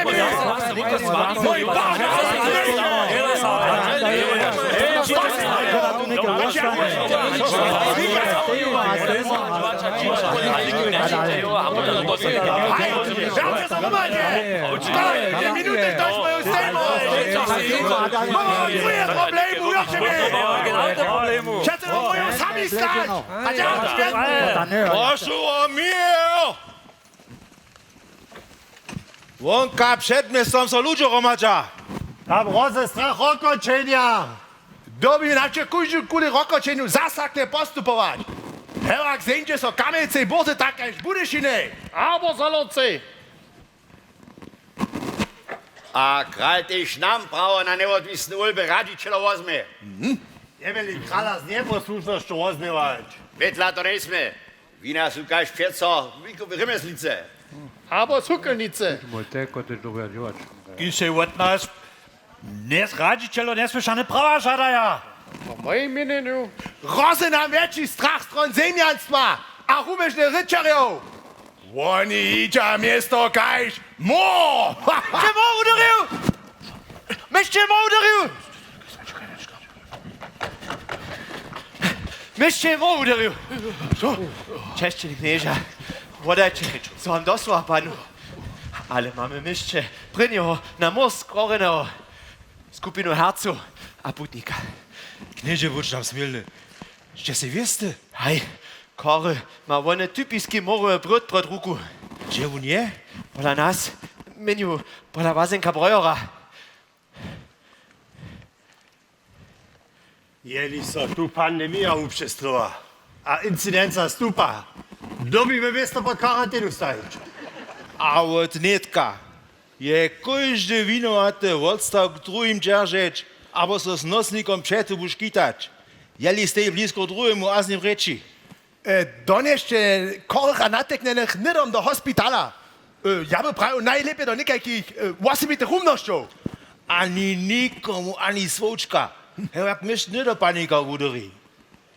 Môj pán, Žádne sa pomáte! Je minúte, to už moju stému! Tu je problému, Jocheme! Všetci môžu sami stať! A ďalej špětne! Prošu o mier! Vonka před městem sa ľudia romadža. Tam roze strach rokočenia! Kto by naše kužu kvôli rokočeniu zasakne postupovať? Herak zeinče so kamelcej boze tak až budeš inej! Abo zolonci! A král tež nám právo na neodvisnú voľbe raditeľa vozme. Nebeli kráľa z neposlušnosťou rozmievať. Vedľa to nejsme. Vína sú kaž přeco remeslice. Abo cukelnice. Když od nás dnes raditeľo nesmyšané práva žadaja. Po mojim mineniu. Roze nám väčší strach stron zemianstva a rubežne ryčarjov. Oni iďa miesto kaž mo! Čemu udaril? Čemu udaril? Čemu udaril? Češtěný kněža, vodače, co vám doslova panu. Ale máme myšče prinjeho na most koreného skupinu herců a putníka. Knieže, buď tam smilný. Ešte si vieste? Hej, Kore má one typicky morové brod pod ruku. Že on je? Podľa nás, menu, podľa Vazenka Brojora. Jeli sa tu pandemia upřestrova a incidenca stúpa. Kto by ve miesto pod karanténu stajiť? A od netka je každý vinovaté odstav k druhým držeč, abo so s nosníkom přetu buš kytať. Jeli ste blízko druhému a s ním reči. Donešte korcha nateknených nedom do hospitala. Ja by pravil najlepšie do nekakých 8 rumnošťov. Ani nikomu, ani svočka. Jak myš nie do panika uderí.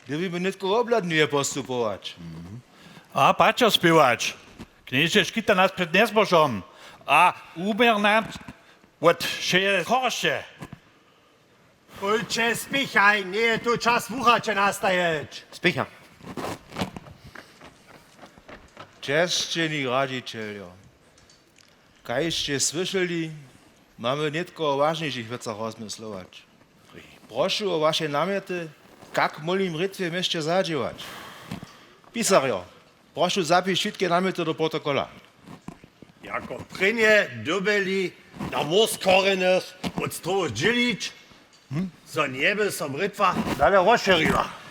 Kdyby by netko obladňuje postupovať. A pačo spievač. Knieže škyta nás pred nezbožom. A úber nám od šeje horšie. Ulče, spichaj, nie je tu čas vúchače nastajeť. Spicham. Češtění raditeľio. Kaj ste slyšeli, máme netko o vážnejších vecach rozmyslovať. Prošu o vaše namety, kak molím rytwie ešte zadžívať. Písario, prošu zapíš všetky namety do protokola. Jako prinje dobeli na most korených od toho džilič, so niebe som rytva dale rozšerila.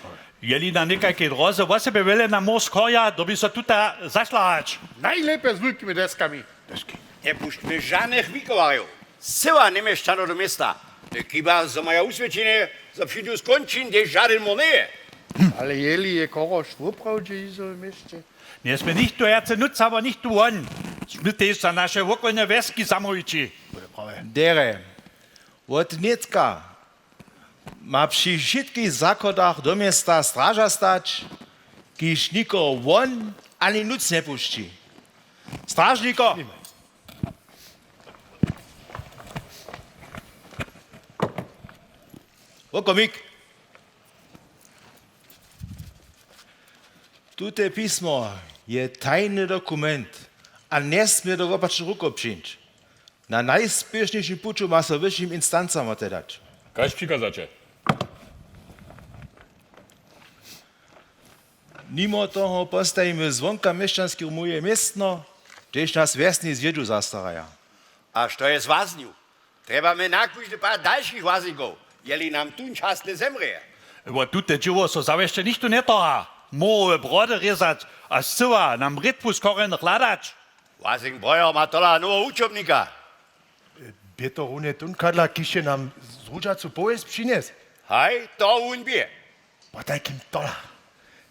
Jeli na nekajke droze, was se bewelle na most koja, do by sa tuta zašlahač. Najlepšie s veľkými deskami. Nepuštme žádných výkovarjov. Sila nemešťano do města. Chyba za moja usvedčenie, za přijdu skončím, kde žádný mor nie je. Ale jeli je koroš voprawdže izo v meste. Nie sme nicht tu herce nutz, aber nicht tu on. Smytej sa naše okolné vesky zamojiči. Dere, od netka má při všetkých zákodách do miesta stráža stať, kýž nikoho von ani nuc nepuští. Strážníko! Okomik! Tute písmo je tajný dokument a nesmie do opačnú ruku přiť. Na najspiešniejším puču má sa vyšším instancám otedať. Kaž přikazače? Mimo toho postavíme zvonka mieszczanskie moje miestno, gdzieś nas wiesni zjedu zastaraja. A što je s vazňu? Treba mi nakúžde pár dalších vazníkov, jeli nám tu čas nezemrie. Bo tute dživo so zavešte nichtu netoha. Morove brode rezať a sciva nam rytmus korených ladač. Vazing Breuer má tola nového učobníka. Bieto rune tunkadla, kiše nám zrúžacu povesť přines. Hej, to on bie. Potajkým tola.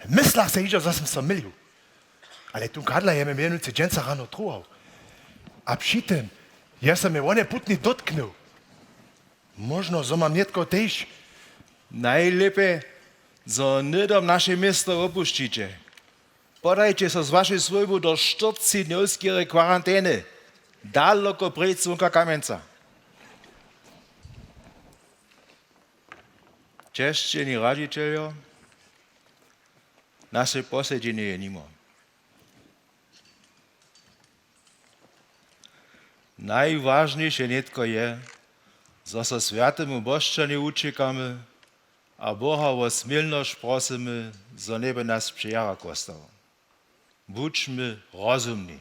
Myslach se ižo, že som sa milil. Ale tunkadla je mi mienujúce dženca ráno truhal. A přitom, ja sa mi one putný dotknul. Možno, že mám netko tež. Najlepiej, zo nedom naše miesto opuštíte. Podajte sa z vašej svojbu do 14-dňovskej karantény. Daleko preč zvonka Kamenca. Češtění raditeľo, naše posedenie je nimo. Najvážnejšie netko je, že sa sviatému božčani učekame a Boha o smilnosť prosíme, že nebe nás přijara kostal. Buďme rozumní.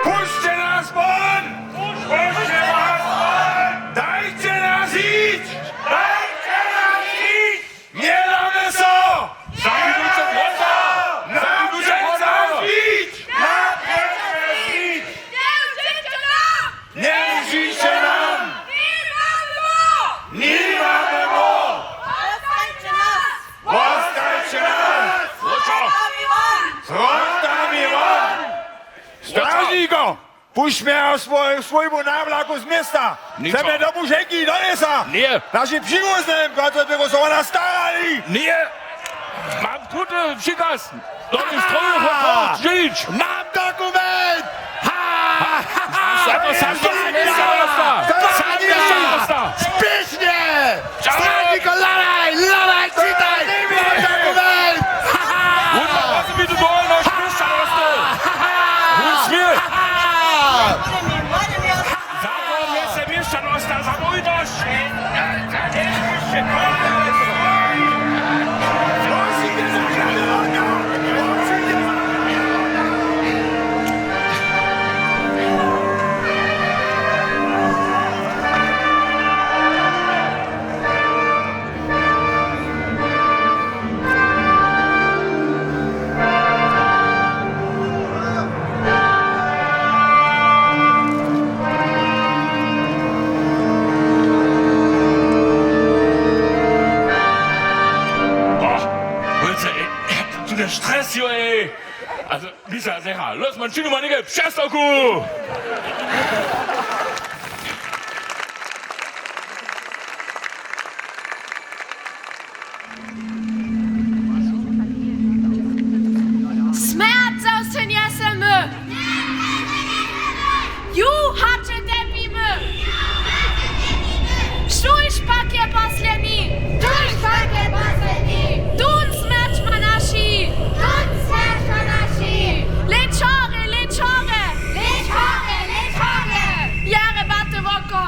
Puśćcie nas won! Puśćcie nas won! Dajcie nas iść! Dajcie nas iść! Nie damy so! Zabudujcie włącza! Zabudujcie nas iść! Napięcie iść! Nie musicie nam! Nie mamy mo! Postajcie nas! Z frontami won! Strażnikom! Puść mnie o swojemu nawlaku z miasta! Chcemy do Buszenki, do lesa! Nie! Nasi przywóznym, którzy tego są nas starali! Nie! Mam tutaj przykaz! Do tych stroju chłopaków żyć! Mam dokument! Ha! Spiesznie! Strażnikom, ladaj! Ladaj, czytaj! Mam dokument! Uważaj mi tu wolność, mieszcza rosty! Śmiech! Zakon jest mieszczaność na zabójność! Stress, jo, ey! Also, Lisa, Secha, los, man, schick mal nicht, Pschastoku! Smert sausen jesemy! Ju hacze debimy! Szujszpakie poslemi! Szujszpakie poslemi! Dun smert manashi! Dun smert manashi! Leczore, leczore! Leczore, leczore! Jare batte woko!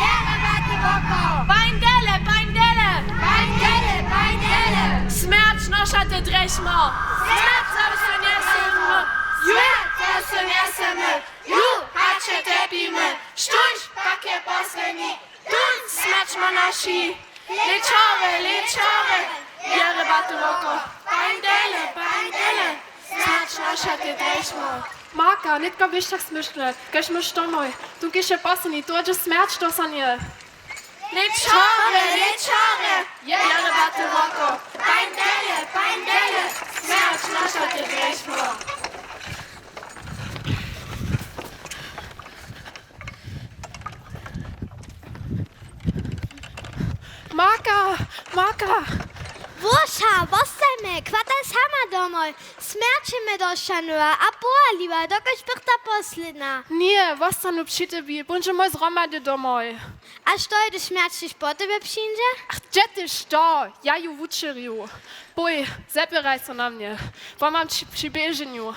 Jare batte woko! Beindele, beindele! Beindele, beindele! Smert noszate dreśmo! Smert sausen jesemy! Smert sausen jesemy! Ju hacze debimy! Szujszpakie poslemi! Dun smert manashi! Leczore, leczore! Jare batte woko! Beindele, beindele! Smert noszate dreśmo! Marka, nicht go wiesz, tak smyśle. Gaś my sztomoj. Tu kisze pasani, tu adzie smert stosanie. Leczore, leczore! Jare batte woko! Beindele, beindele! Smert noszate dreśmo! Marka, Marka! Woscha, postajme, kvata sama domoj. Smerčime do šanua, a boliva, dokož prta posljedna. Nie, ostanu przy tobie, bądź moj zromady domoj. A što je, da smerčiš po tebe pšinže? Ach, gdzie ty što? Ja ju wuczeriu. Boj, zabieraj się na mnie, bo mam przy bieżeniu.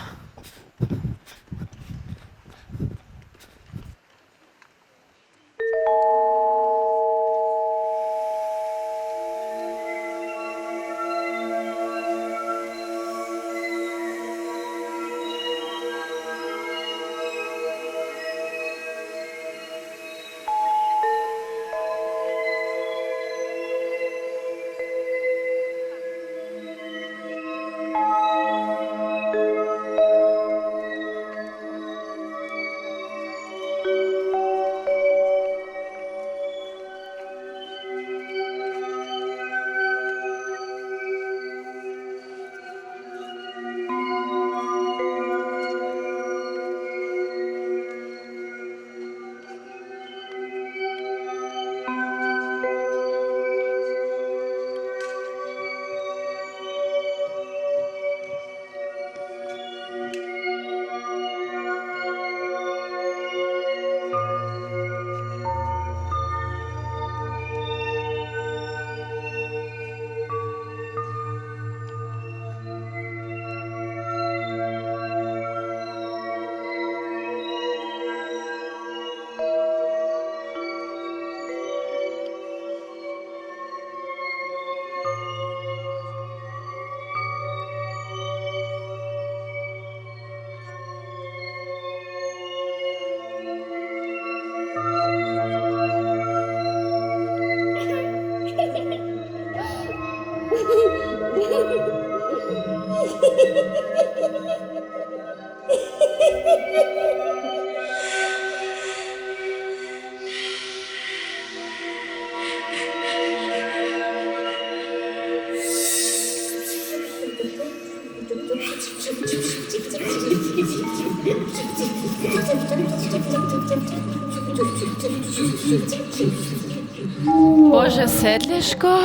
Boże, sedliško?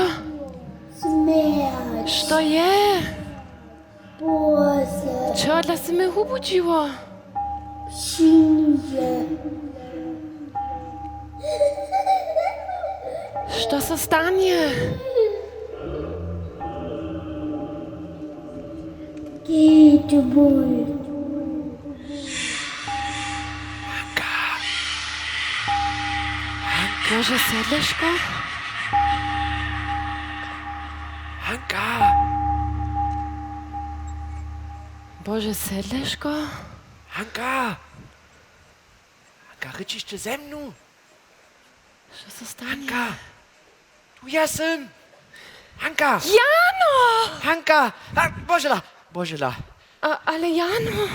Što je? Čo dla si me hubučiło? Što se stanie? Geh, boj. Bože, sedliško? Hanka! Bože, sedliško? Hanka! Hanka, ryčiš ty ze mnou? Što se stane? Hanka! Tu jesem! Hanka! Jano! Hanka! Božela! Ale Jano!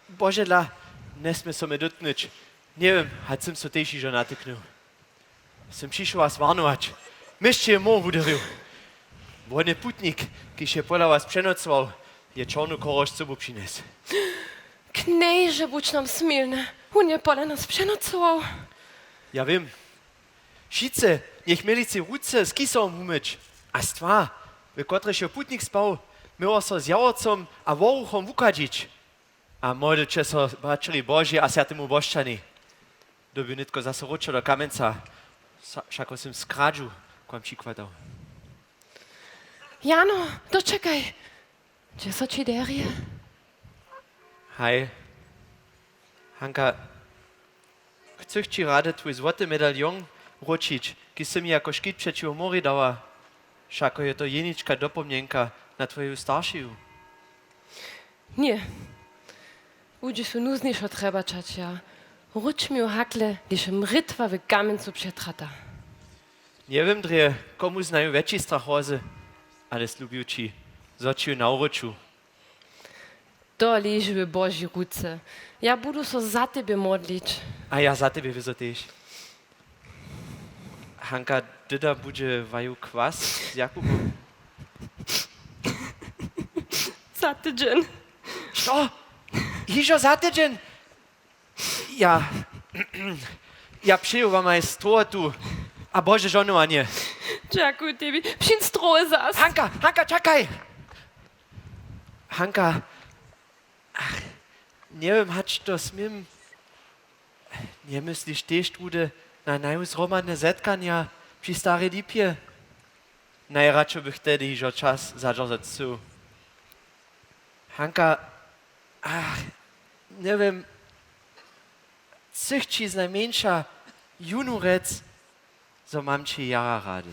Božela, nesmie so me dotknąć. Nie wiem, had jsem so tež ižo natyknul. Jsem přišel vás varnovať. Myšte je mor udaril. Vodný putník, když je podľa vás přenocoval, je čornú korož s sobou přines. Kněže, buď nám smilne. On je podľa nás přenocoval. Ja vím. Šice, nech milici ruce s kysom umyć. A stva, ve kotrež je putník spal, mylo so s javorcom a voruchom vukadžić. A modlče so bačili Boží a sviatému božčani. Doby nitko zase ročo do kamenca, všako jsem skradžu, kvam přikvadal. Jano, dočekaj. Gdzie so ci derje? Hej. Hanka, chcę ci rady twój złoty medalion wrócić, ki si mi jako škit przeciw mori dała. Všako je to jenička dopomnienka na twoją staršiu. Nie. Budzi su nuzniszo treba czacia. Ruč mi o hakle, když je mritva v kamencu přetrata. Nie wiem, drie, komu znają větší strachozy, ale slubiu ci, zočiu na uroču. To leži v Boží ruce. Ja budu so za tebe modlić. A ja za tebe vyzotejš. Hanka, dyda bude vaju kwas z Jakubom? Za tydzień. Što? Hižo za tydzień? Ja przyjął wam aj tu. A Boże żonowanie. Dziękuję tebi. Psin stroje zas. Hanka, czekaj! Hanka, ach, nie wiem, hać to smim. Nie myślisz też, Trude, na najuzromane zetkania przy starej lipie? Najradšej bych tedy hižo čas začal zu. Hanka, ach, nie wiem, cychci z najmniejsza junurec, so mam ci jara rady.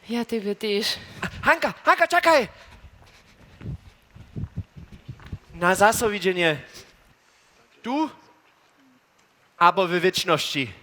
Ja tebe też. Hanka, czekaj! Na zaso widzenie. Tu, albo w wieczności.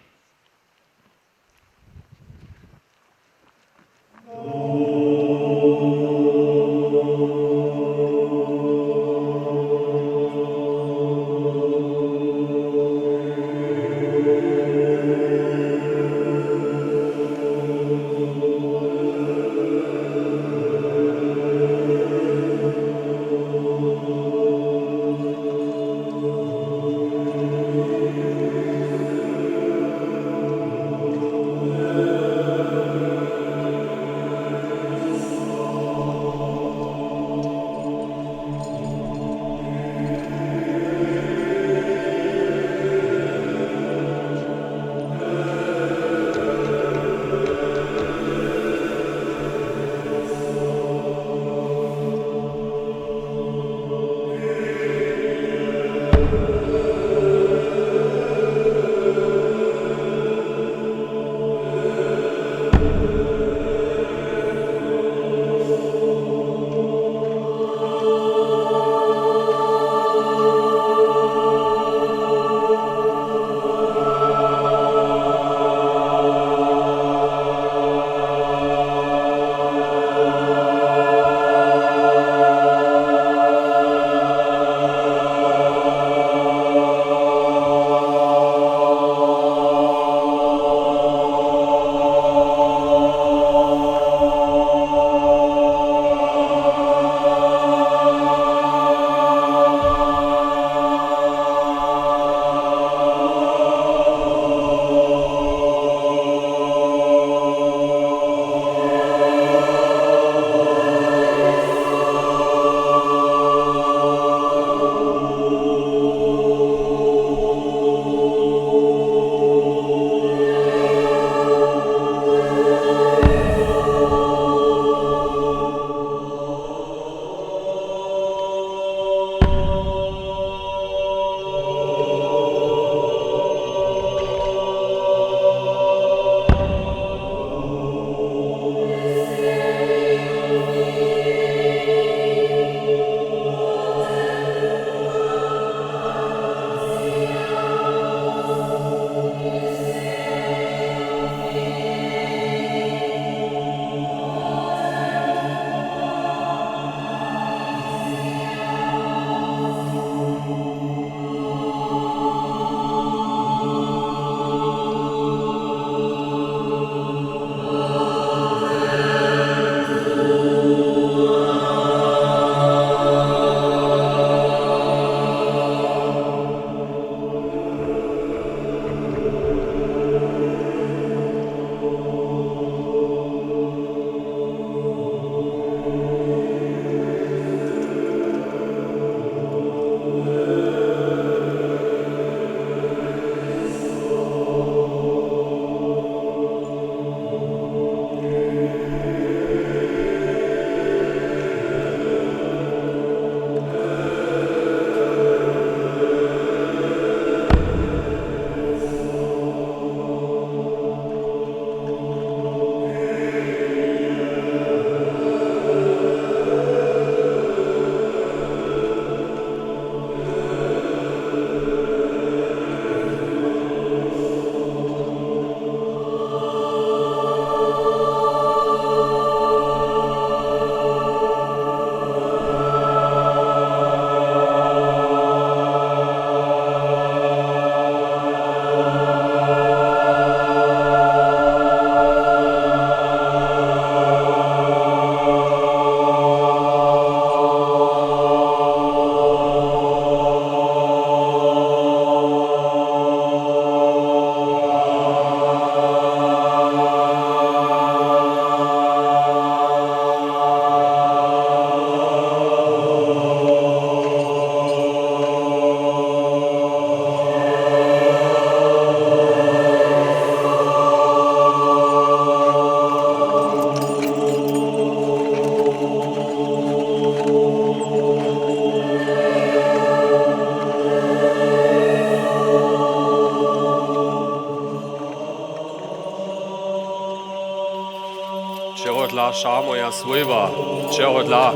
šamoja svojba, čeho dla.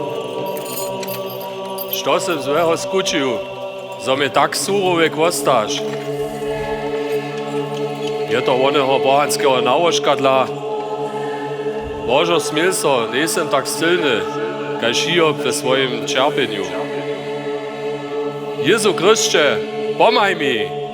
Što sem zveho skučil, zo mi tak surove kvostaš? Je to oneho bohanského nałožka dla. Božo smil so, nesem tak silny, kaj Hiob ve svojim čerpenju. Jezu Chryście, pomaj mi!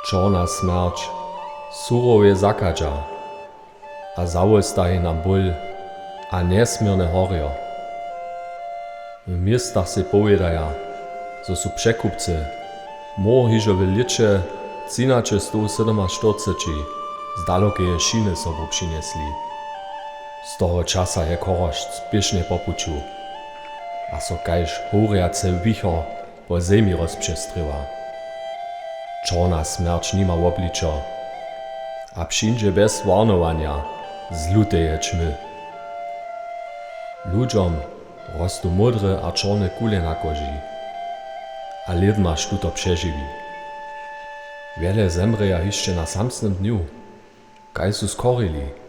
Czorna smrć, surowe zakadža, a zawostaje nam ból, a nesmierne horio. W miestach se powiedaja, zo su przekupcy, mohižowe licze 1347 z dalokeje šiny sobu přinesli. Z toho časa je korošt spiešne popuču, a so kajž horiace wicho po zemi rozpřestrywa. Czorna smrć nima oblicza, a wszędzie bez warnowania zluteje ćmy. Ludziom rostu modre a czorne kule na koži, a lidma štuto przeżywi. Wiele zemreja jeszcze na samsnym dniu, kaj su skorili.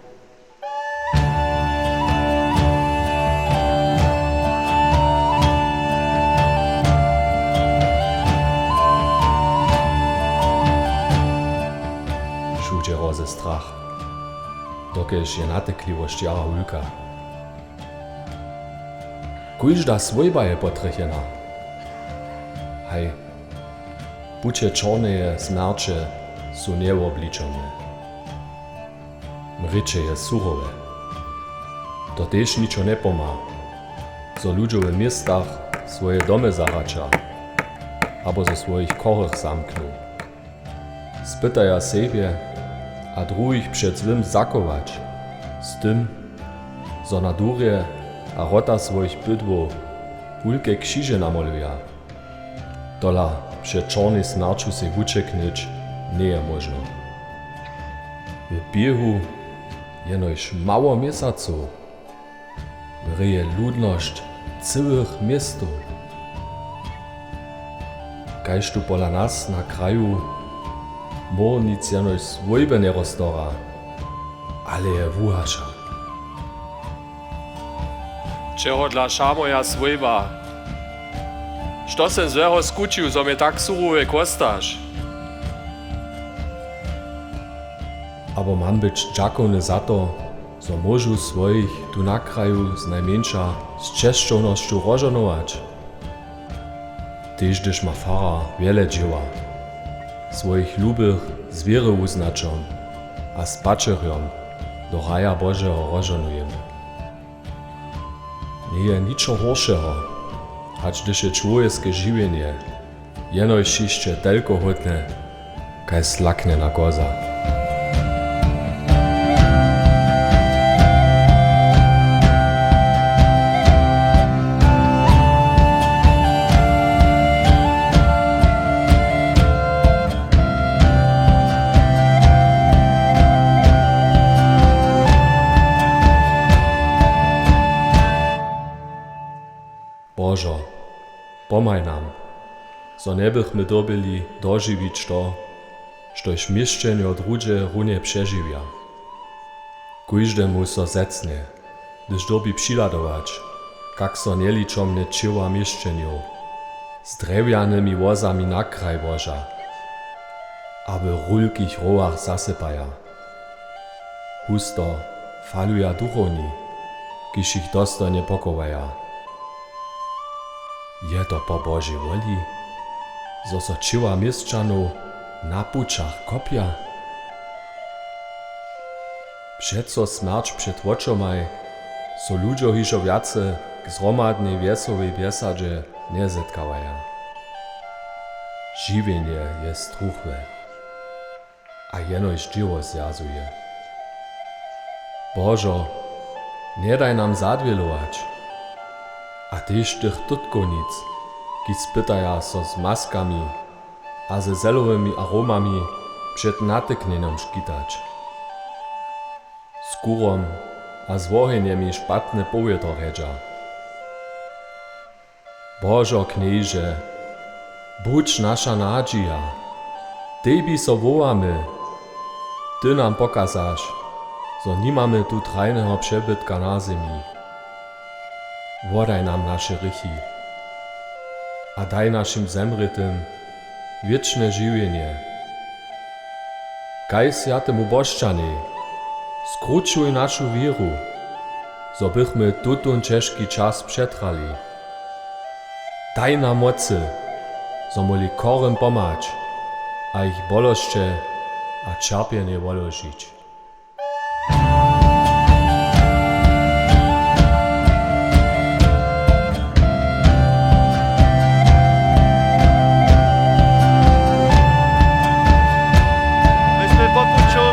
Ze strach, dokež je natekliwość jara hulka. Kujžda svojba je potrechjena. Hej, buče čorneje smrče su neobličone. Mriče je surove. To tež ničo ne pomá, zo ľudžo v miestach svoje domy zarača, abo zo svojich korych zamknú. Spytaja sebie, a druhých před svým zakować, z tym, zo na durje a rota svojich bydwów hulke krzyże namoluja. Tola przed czornej smrču se wučeknyć nie je možno. W biehu jenož mało miesaców ryje ludność całych miastów. Kajż tu pola nas na kraju mo nic jenož svojbe ne roztora, ale je wuhasza. Čeho dla šamoja svojba? Što sem zveho skučil, zo mi tak surove kvostaš? Abo mam być dżakowny za to, zo możu swoich tu na kraju z najmniejsza z czeszczownością rozżonować. Tyż gdyż ma fara wiele dzieła, swoich lubych z wiery uznaczą, a z paczeriom do raja Bożego rozżonujemy. Nie je niczo horszego, hać gdyż je człowieskie żywienie, jenož jeszcze tylko hodne, kaj slakne na koza. Božo, pomaj nam, zo ne bychmy dobili dożywić to, štož mieszczenie od ludzie runie przeżywia. Kujżdemu so zecnie, gdyż dobi přiladować, kak so nieliczom nie czyła mieszczeniu, z drewianymi wozami na kraj Boża, aby rulkich rołach zasypaja. Husto faluja duchowni, kiż ich dostojnie pokowaja. Je to po Božej woli, zo so čiła mieszczanów na pučach kopja? Přeco smrč před očomaj so ľuďo hižo viace k zromadnej viesovej biesadže nezetkávaja. Živienie je struchve. a jenož dziwo zjazuje. Bożo, nie daj nam zadwielować, a tyż tych tutkonic, ki spytaja so z maskami a ze zelowymi aromami przed natyknieniem szkitać. Z kurom a z woheniem szpatne powieto redza. Bożo knieże, budź nasza nadzieja, Tebi so wołamy, Ty nam pokazasz, że nie mamy tu trajnego przebytka na ziemi. Wodaj nam nasze rychy, a daj naszym zemrytym wieczne żywienie. Kaj światemu Bożczanie, skruczuj naszą wieru, zo bychmy tutun ciężki czas przetrali. Daj nam mocy, zo moli korem pomać, a ich boloszcze a cierpienie wolożyć.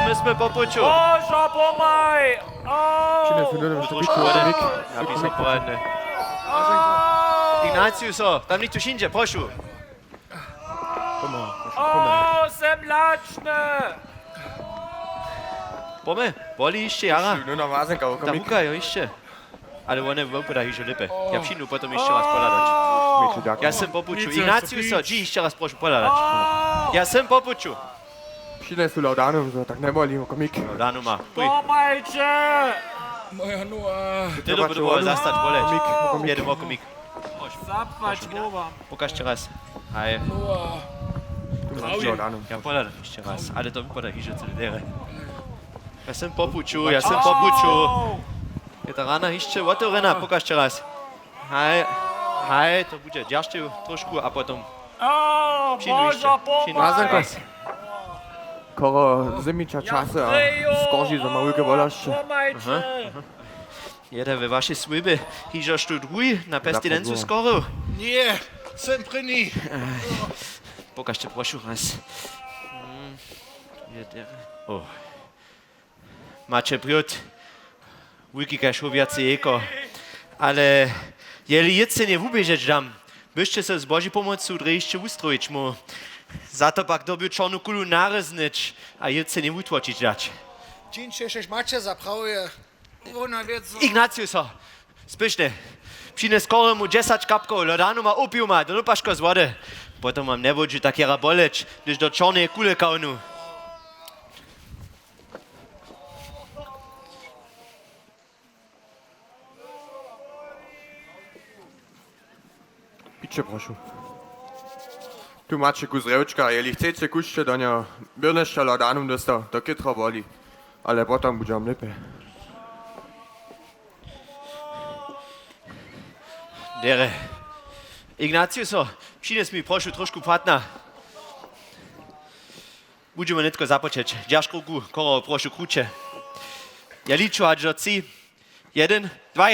Myśmy po puciu. Bożo, pomaj! Ja pisał poradny. Ignatius, tam nicht tu shindzie, proszę. O, zemlaczne! Pome, boli jeszcze jara. No na mazenka, Da huka jo jeszcze. Ale one wopy da hižo lipe. Ja przyjdę potem jeszcze raz poladać. Ja sam po puciu. Ignatius, dzi jeszcze raz proszę poladać. Ja sam po puciu. Przyjdę tu laudanum, so tak nie boli, komik. Laudanum ma. Pomajcie! Moja noa. Ty to było zastać boleć. Jeden komik. Zapłać głowa. Pokażcie raz. Hej. Ja poladam jeszcze raz, ale to wypada hižo tyle dere. Ja sam po puciu, ja sam po puciu. Je ta rana jeszcze otvorena, pokażcie raz. Hej, to bude ďažte trošku a potom O, Bożo, pomaj! Koro zimiča čase a skoži za malúke volašče. Pomajcie! Jeder we wasze słyby, hižo štu drugi na pestilencu skoro. Nie, sem pryni. Pokażcie proszę raz. O. Macie brud. Wujki każ wiacej eko. Ale jeli jedzcie nie ubieżeć dam, byście se z Bożej pomocą drejście ustroić mu. Za to pak dobił czarnu kulu nareznyć, a jedzcie nie utłoczyć dać. Dzięcie się macie zaprawuje. Ignatius, spyszne. Przyjdę skoro mu 10 kapków, lodanu ma upił ma, do lupaszko z wody. Potem mam nie budzi takiera boleć, gdyż do czarnej kule kaunu. Picie, proszę. Tu macie kus rewczka, jeli chcecie kuście do niego, byrneszcza laudanum dostał, to kytro boli. Ale potem będzie am lepiej. Dere. Ignatius, przynieś mi proszę troszkę płatna. Będziemy nitko zapoczeć. Dziaszkrugu, koro proszę krótsze. Ja liczę aż do 3. 1, 2.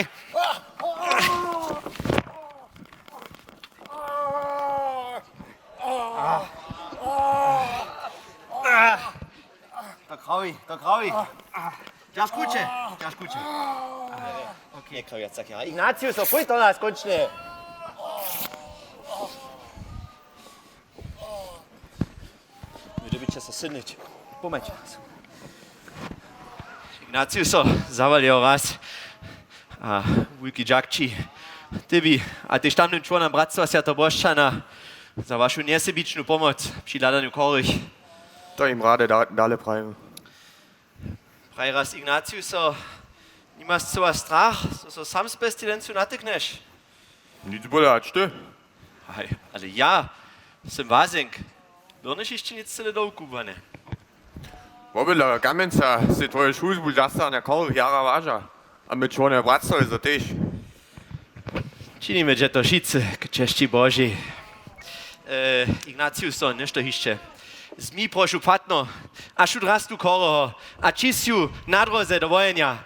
To krawi. Dziaszkrucie. Okay, krawi, tak ja. Ignatius, pójdź do nas, kończnie. Będziecie się synić. Pomyć. Ignatius, zawalił raz. A wujki Jackci. Tybi, a ty tamnym członem Bractwa Święta Bożczana za waszą niesebiczną pomoc przy ladaniu korych. To im rade dale prajmy. Praj raz Ignatius, nie masz co strach, so sam z pestilencu natyknesz. Nic bolać, ty? Ale ja, sem wazenk. Byrnyś jeszcze nic tyle dołkubane. Wobyle Kamenca si tvoje šuzbu zasta na korych jara važa. A my čvone Bractvo za tež. Činimy, że to wszyscy k cześci Bożej. Ignatius, nešto jeszcze. Z mi proszę patno, a šut rastu koro, a čisiu nadroze do wojenia.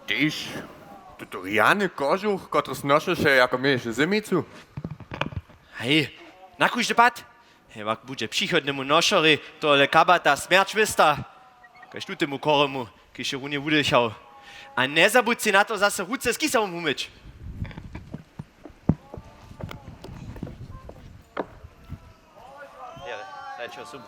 Tež, tutoriany kožuch, kotr snoše še jako myš zimicu. Hej, Na kúžde pat? Hewak bude přichodnému nošory, tohle kabata smrč mista. Kaž tu temu koremu, když je runě udechal. A nezabud si na to zase ruce s kyselom umyť. Jere, daj čo sumu.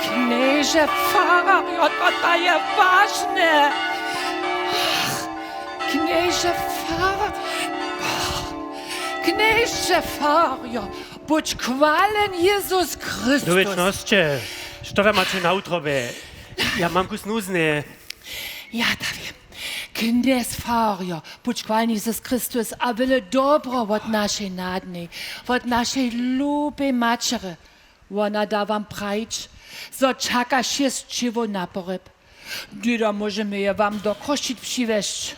Knieże Farario, to daje ważne. Knieże Farario, bądź chwalen Jezus Chrystus. Wieczności, co wy macie na utrobie? Ja mam kusnuzny. Ja da wiem. Knież Farario, bądź chwalen Jezus Chrystus, a wiele dobro od naszej nadnej, od naszej lubiej Maciery. Ona da wam prajcz, so czeka šiestčivo na poreb. Dyda możemy je wam do kościć przywieźć.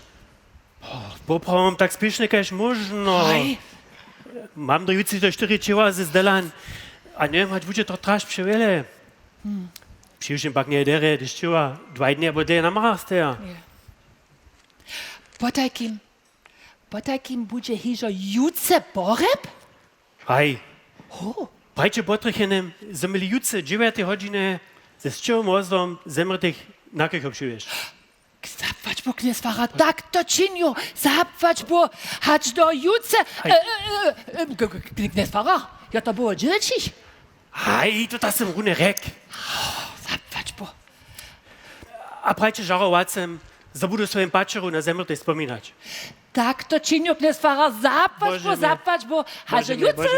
Poprawam tak spiesznie, jak można. Mam do jucy do 4 ciała ze zdelan, a nie mać wudzie to trasz przywiele. Przyjrzym pak nie dere, gdyż ciała 2 dni albo dej na maraster. Potakim będzie hiżo juce poreb? Hej. Prajcie potrychenem, zemili juce 9 godziny ze szczerym mozdom zemrtych nakich obszywiesz. Zapłać bo knież Fara, tak to czynią. Zapłać bo, hać do juce. Knież Fara, ja to było dzieciś. Hej, to tasem runy rek. Zapłać bo. A prajcie żarowacem, zabudu swoim paczeru na zemrtej wspominać. Tak to czynią, knież Fara, zapłać bo, hać do juce.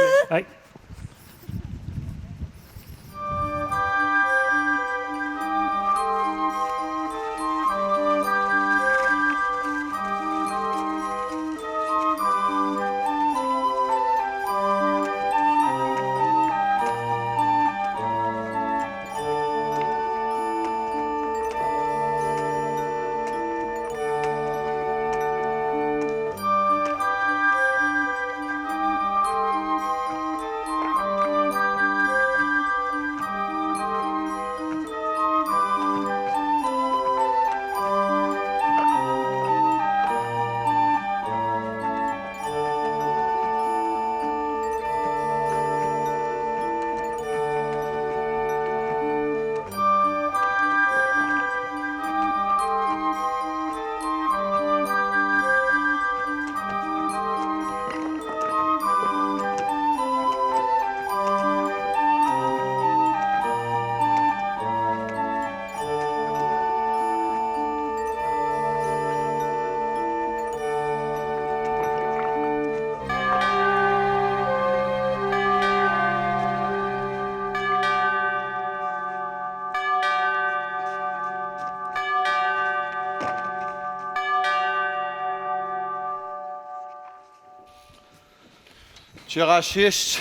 Včera 6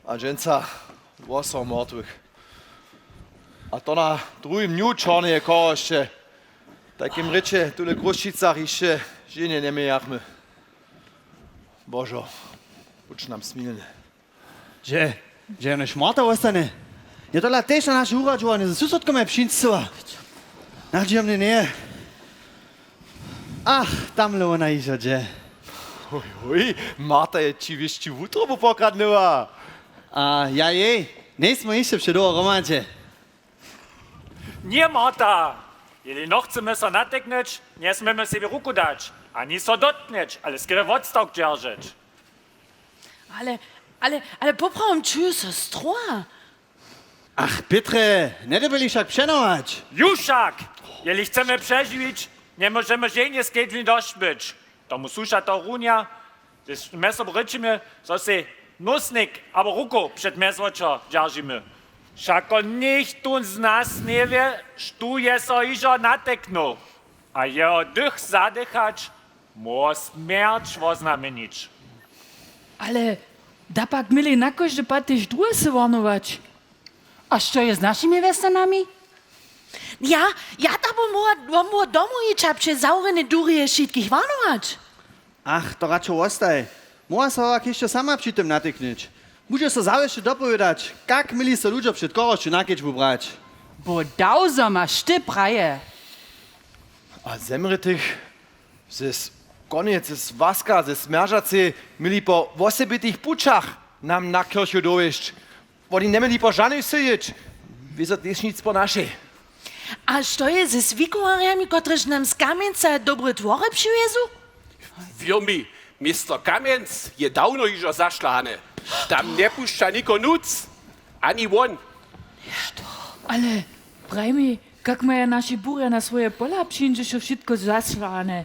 a dženca 8 mŕtvych. A to na druhým dňu čornie košte. Takým reče, tule Kruščicach ešte žene nemejachme. Božo, buď nám smilne. Že je ono šmarta ostane. Je to tež na našu uračovanie, za susodko me pšinčcova. Nađem ne. Ach, tamle ona iša, že. Oj, Marta je či vieš, či v útrobu pokradnula. A ja jej. Nie smo jeszcze przy do romancie. Nie, Marta! Jeli noch chcemy so nateknąć, nie smemy sobie ruku dać. Ani so dotknąć, ale skiery wodstok dzierżyć. Ale poprawom czuję se stroa. Ach, Petre, nie byli však przenować. Juszak! Jeli chcemy przeżyć, nie możemy zienie z kedwin dość być. To mu susza to runia, das Messer bryczymy, so se nusnik, aber ruku przed meswocza dzierżymy. Šako nichtun z nas nie wie, štu je so ižo nateknu. A jeho dych zadychać, mo smierć oznamenić. Ale da pak mieli na każdy patyż druhe se warnować. A co jest z naszymi westernami? Ja da bo domu ića przy zaurene durije šitkich warnować. Ach, to raczej ostaj. Moja se jeszcze sama przy tym natyknąć. Muszę se zawsze dopowiadać, jak mieli se ludzie przed koroszczy na kieczbu brać. Bo dauza masz ty praje. A zemrytych, zes koniec, zes waska, zes mężacy, mieli po wosebitych puczach nam na kirchu dojść. Oni nie mieli po żadnej syjeć. Wiedzą też nic po naszej. A što je ze swikuariami, kotrež nam z Kamieńca dobre twory przywiezł? Wirmi, Mr. Kamenz je dawno iżo zaszlane. Tam nie puszcza niko nuc, ani won. Ale praj mi, jak maja naši burja na swoje pola przyjdzie się wszystko zaslane.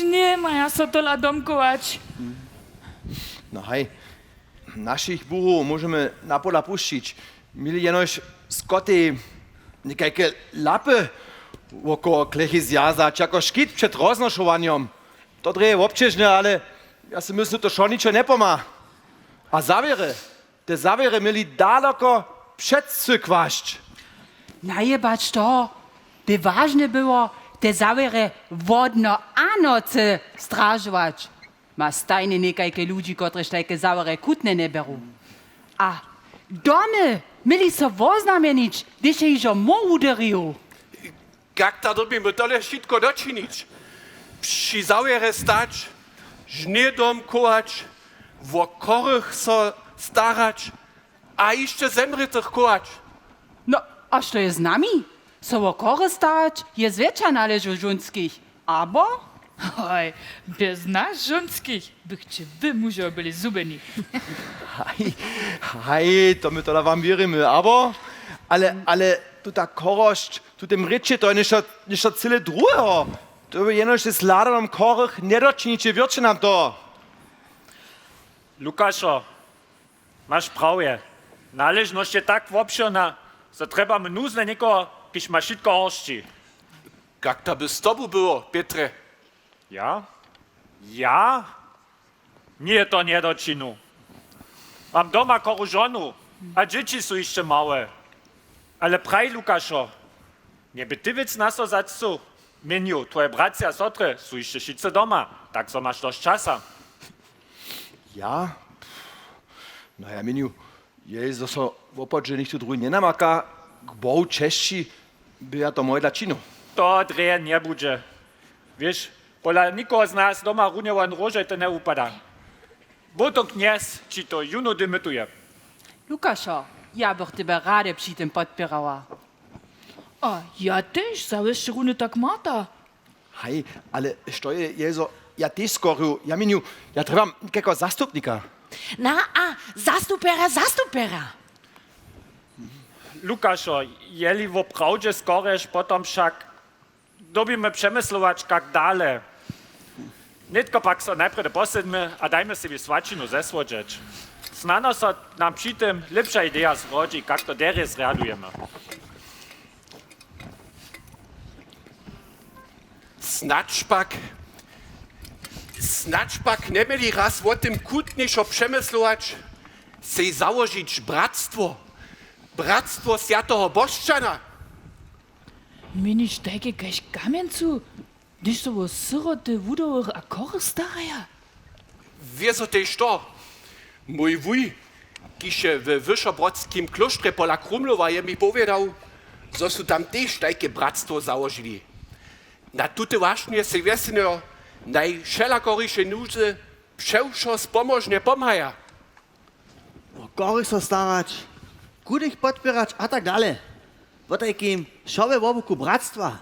Nie maja so tola domkować. No hej, naszych burów możemy na pola puścić. Mieli jenoś skoty, niekajke lapy około klechy zjazać, jako szkit przed roznoszowaniem. To dreje obciążne, ale ja si myślę, to schon niczego nie pomá. A te zawiery mieli daleko przed cykwaść. Najebacz to, by ważne było te zawiery wodno a nocy strażować. Ma stajne niekajke ludzi, którzy takie zawiery kutne nie berą. A domy mieli so woznamienić, gdyż się iżo mo uderił. Jak ta dobimy tole wszystko doczynić? Przy zauere stać, żniedom kołać, wo korych so starać, a jeszcze zemrytych kołać. No, a co jest z nami? So o kory starać, jest wiecza należy żunskich. Aber, oj, bez nas żunskich, byście wy musiał byli zubeni. Hej, to my to wam wierzymy, ale tu ta korość, tu tym rycie to nie cyle drugiego. To by jenoś z ladanom korych nie doczynicie wiercie nam to. Lukaszo, masz prawie. Należność je tak obszerna, że trzeba mnózne nikogo, kiż ma wszystko horszczy. Jak to by z tobą było, Pietre? Ja? Nie to nie doczynu. Mam doma koru żonu, a dzieci są jeszcze małe. Ale praj, Lukaszo, nie by ty więc nas o zaccu. Meniu, twoje bracia, sotry są jeszcze wszyscy doma, tak so masz dość czasa. Ja? No ja meniu, jezo so opodže nichto druhý nenamaka, k Bohu češći, by ja to moje lačino. To dreje nie bude. Wiesz, pola nikogo z nas doma runiovan rože to ne upada. Bo to kniez, či to juno dymituje. Lukaszo, ja bych tebe rade przy tym podpierała. A ja też, zawsze runy tak mata. Hej, ale što je jezo, ja też skoru, ja meniu, ja trebam nekako zastupnika. Na, a zastupera. Lukaszo, jeli wo prawdzie skoreš, potom však dobimy przemyslować jak dalej. Nitko pak so najpierw posedmy, a dajmy sobie svačinu zesvodžeć. Znano so nam przy tym lepsza idea zrodzi, jak to derje zrealizujemy. Snačpak ne mieli raz o tym kutniejszo przemyslować, sej założyć bractwo. Bractwo Świętego Bożczana. Miniš takie kaž Kamieńcu, gdyż to było syroty wudowych a kory staraja? Wieso też to? Mój wuj, kiże w Wyszobrodskim klosztrze pola Krumlowa je mi powiedział, że su tam też takie bractwo założyli. Na tute właśnie se wiesnio najszelakorysze nuzy przewszo spomożnie pomaja. O korych so starać, Gudych podpierać a tak dalej. Po takim šove v obuku bratstva.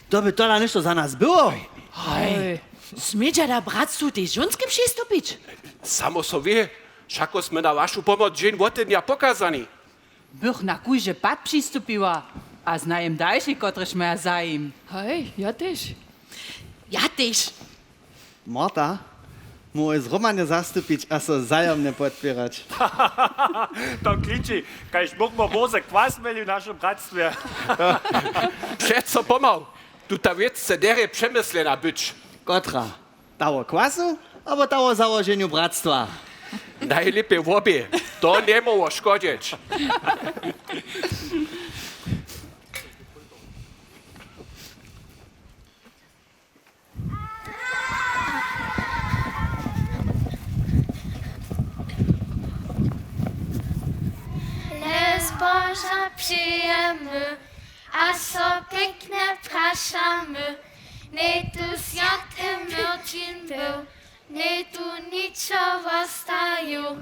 To by tola nešto za nás było. Hej, smieťa da bratstvu tej žonsky przystupić? Samo so wie, šako sme na vašu pomoc dzień wotenja pokazani. Bych na kujże pad przystupiła, a znajem dalszy, kotryż ma zaim. Hej, ja też. Ja też. Marta, môj z Romane zastupić, a so zajomne podpierać. To kliči, kajž Bóg ma boze kvasmeli v našem bratstve. Przeco pomał, tu ta wiec se dere przemyslena być. Kotra, tało kwasu, albo tało założeniu bractwa? Najlepiej w obie, to nie moło szkodzić. Boża przyjemy, a so piękne praszamy. Nie tu święty Myrczyn był, nie tu niczowo staju.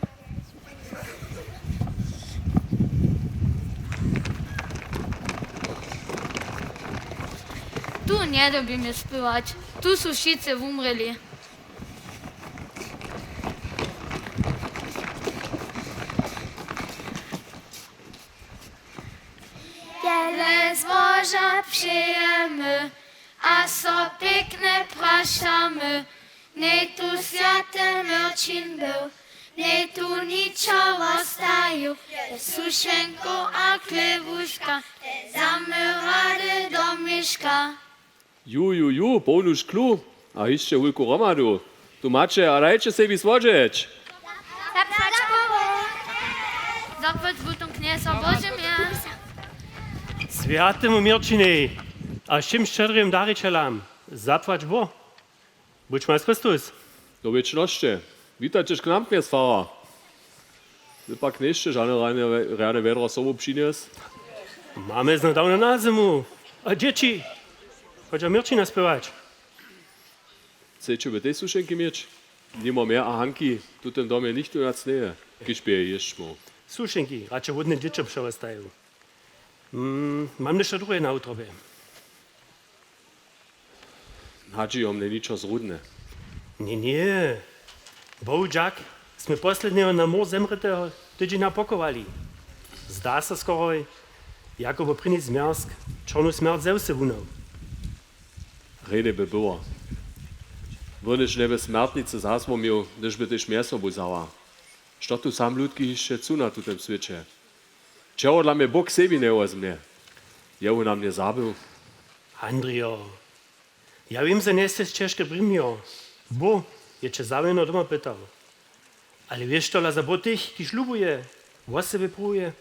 Tu nie lubimy śpiewać, tu są wszyscy umreli. Wiele zboża przyjemy, a so piękne praszamy. Nie tu święty Myrczyn był, nie tu niczowo staju. Suszenko a klebuszka, zamyrady do mieszka. Ju, polnuš klu, a jeszcze wulku Romadu. Tu macie, a dajcie sobie złożyć. Zapłać Bogu. Zapłać Budą Knieza Bożym jest. Святому Мирчине, a všim szczerym daricielom, zapłać Bo. Buď mas Chrystus. Do wieczności. Witajcie k nam, kniez Pfarrer. Wy pak nie żadne rane wiadro sobą przyniósł? Mamy znadawno na zimu. A dzieci, chodź o Mirčina spiewać. Chcecie wy tej suszenki mieć? Nie ma mehr a Hanki, tu tym domie nicht u nas nähe. Gespieje jeszcze mu. Suszenki, raczej wodne dzieci przełastają. Mam jeszcze drugie na utrobie. Hadzi o mnie niczo zrudne. Nie. Bołdziak, sme poslednього na mor zemretého tydzień pokowali. Zdá se skoro, jako bo prinis zmiersk, czarnu smert zeusy wunął. Rede by było. Würdeš nebe smrtnice zasło miał, gdyż by też mięso buzała. Što tu sam ludki jeszcze cu na tutem świecie? Czego dla mnie Bóg sebi nie ozmnie? Jeho na mnie zabył. Andrio, ja wiem, że nie jesteś ciężkie brimio, bo je cię zaweno doma pytał. Ale wiesz to, za bo tych, kiż lubuje, was sobie próbuje.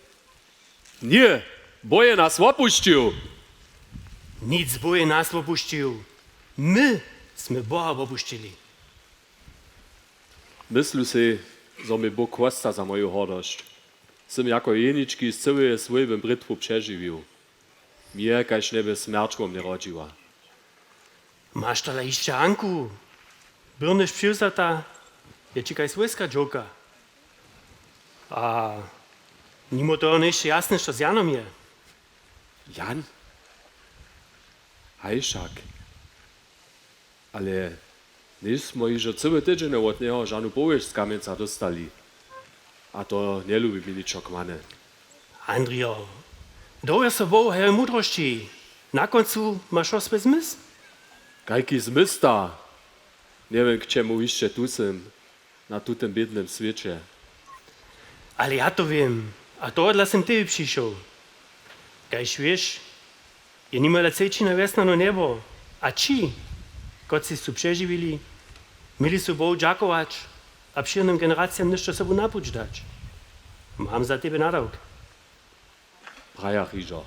Nie, boje nas opuścił. Nic boje nas opuścił. My sme Boha opuścili. Myslu si, że mi Bóg kosta za moją hordość. Sym jako jeniczki z całej swojej brytwu przeżywił. Mnie każ nebe smärčkom nie rodziła. Masz to jeszcze Anku. Byrnysz przyłzata, je czekaj swojska dżoka. A mimo to jeszcze jasne, co z Janom je. Jan? Hajszak. Ale nismo już cały tydzień od niego żadną powieść z Kamieńca dostali. A to nie lubi mi niczego kmane. Andrio, doje so Bohu hej mudrości. Na końcu masz ospe zmysł? Kajki zmysta. Nie wiem, k czemu jeszcze tu sem, na tutem biednym świecie. Ale ja to wiem, a to dla sem tebe przyszedł. Kajś wiesz, je nima lecejči na vesnano nebo, a ci, kot si su przeżywili, mieli su Bohu dziakować, a przyjemnym generacjom jeszcze sobą napuć dać. Mam za tebe nadałk. Praja Rižo,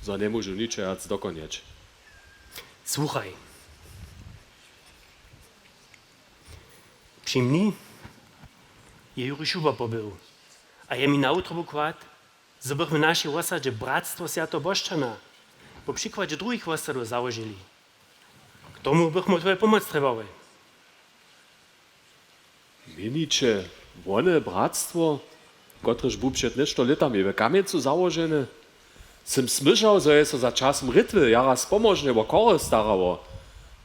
za ne môžu ničejac dokonječ. Słuchaj. Przy mnie je Juri Šuba pobył, a je mi na utrobu kład, żebyśmy nasze osadzie Bractwo Świętoboszczana po przykładzie drugich osadów założyli. K tomu bychom twoje pomoc trebali. Miniče, wone bractwo? kotryż był przed nešto litami w kamieńcu założony. Jsem smyšał, że jest za czasem rytwy jara spomożnie o kory starało,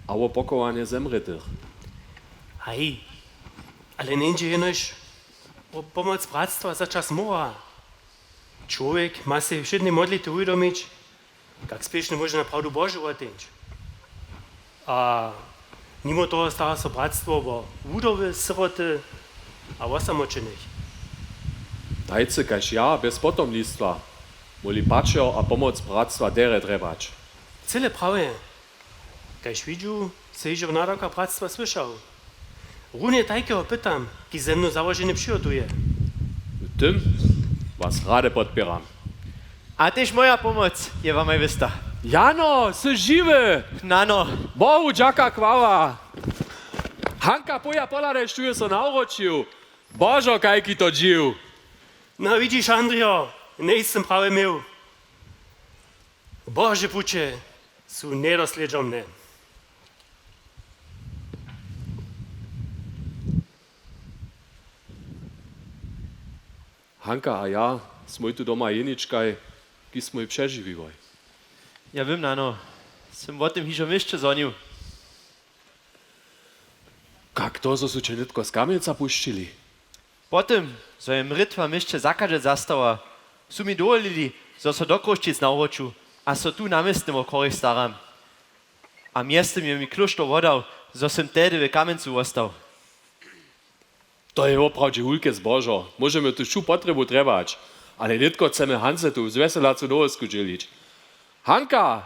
a o pokowanie zemrytych. Hej, ale nie idzie jenoś o pomoc bractwa za czas mora. Człowiek ma się wszędzie modlitwy uwiadomić, jak spiesznie może na prawdu Bożą odjąć. A mimo toho stara się bractwo o wdowy, syroty a osamoczenych. Dajcy kaž ja bez potomnictwa, moli patrzer a pomoc bractwa dere trebać. Cyle prawie. Kaž widziu, se iż nadoka bractwa słyszał. Runie tajkeho pytam, ki ze mną założenie przygotuje. W tym was rade podpieram. A też moja pomoc je wam wysta. Jano, sy žiwy! Nano. Bohu džaka kvala. Hanka poja poladajštuje so na uročiu. Božo, kajki to dživ. No widzisz, Andrio, nie jestem prawie miał. Boże pucie są niedosledżone. Hanka a ja smo tu doma jeničkaj, ki smo i przeživivoj. Ja wiem, Nano. Jsem o tym hižo myšče zonil. Kak to, so su če nitko z kamieca puščili? Potem, so jem rytwa myšče zakaže zastała, su mi dovolili, so so dokroščic na uroču, a so tu namestnem o korich staram. A miestem je mi klušto vodal, so sem tedy v kamencu ostal. To je oprawdźe hulke zbožo. Możemy tu šu potrebu trebać, ale nitko chcemy Hance tu z veselacu dohosku dželić. Hanka!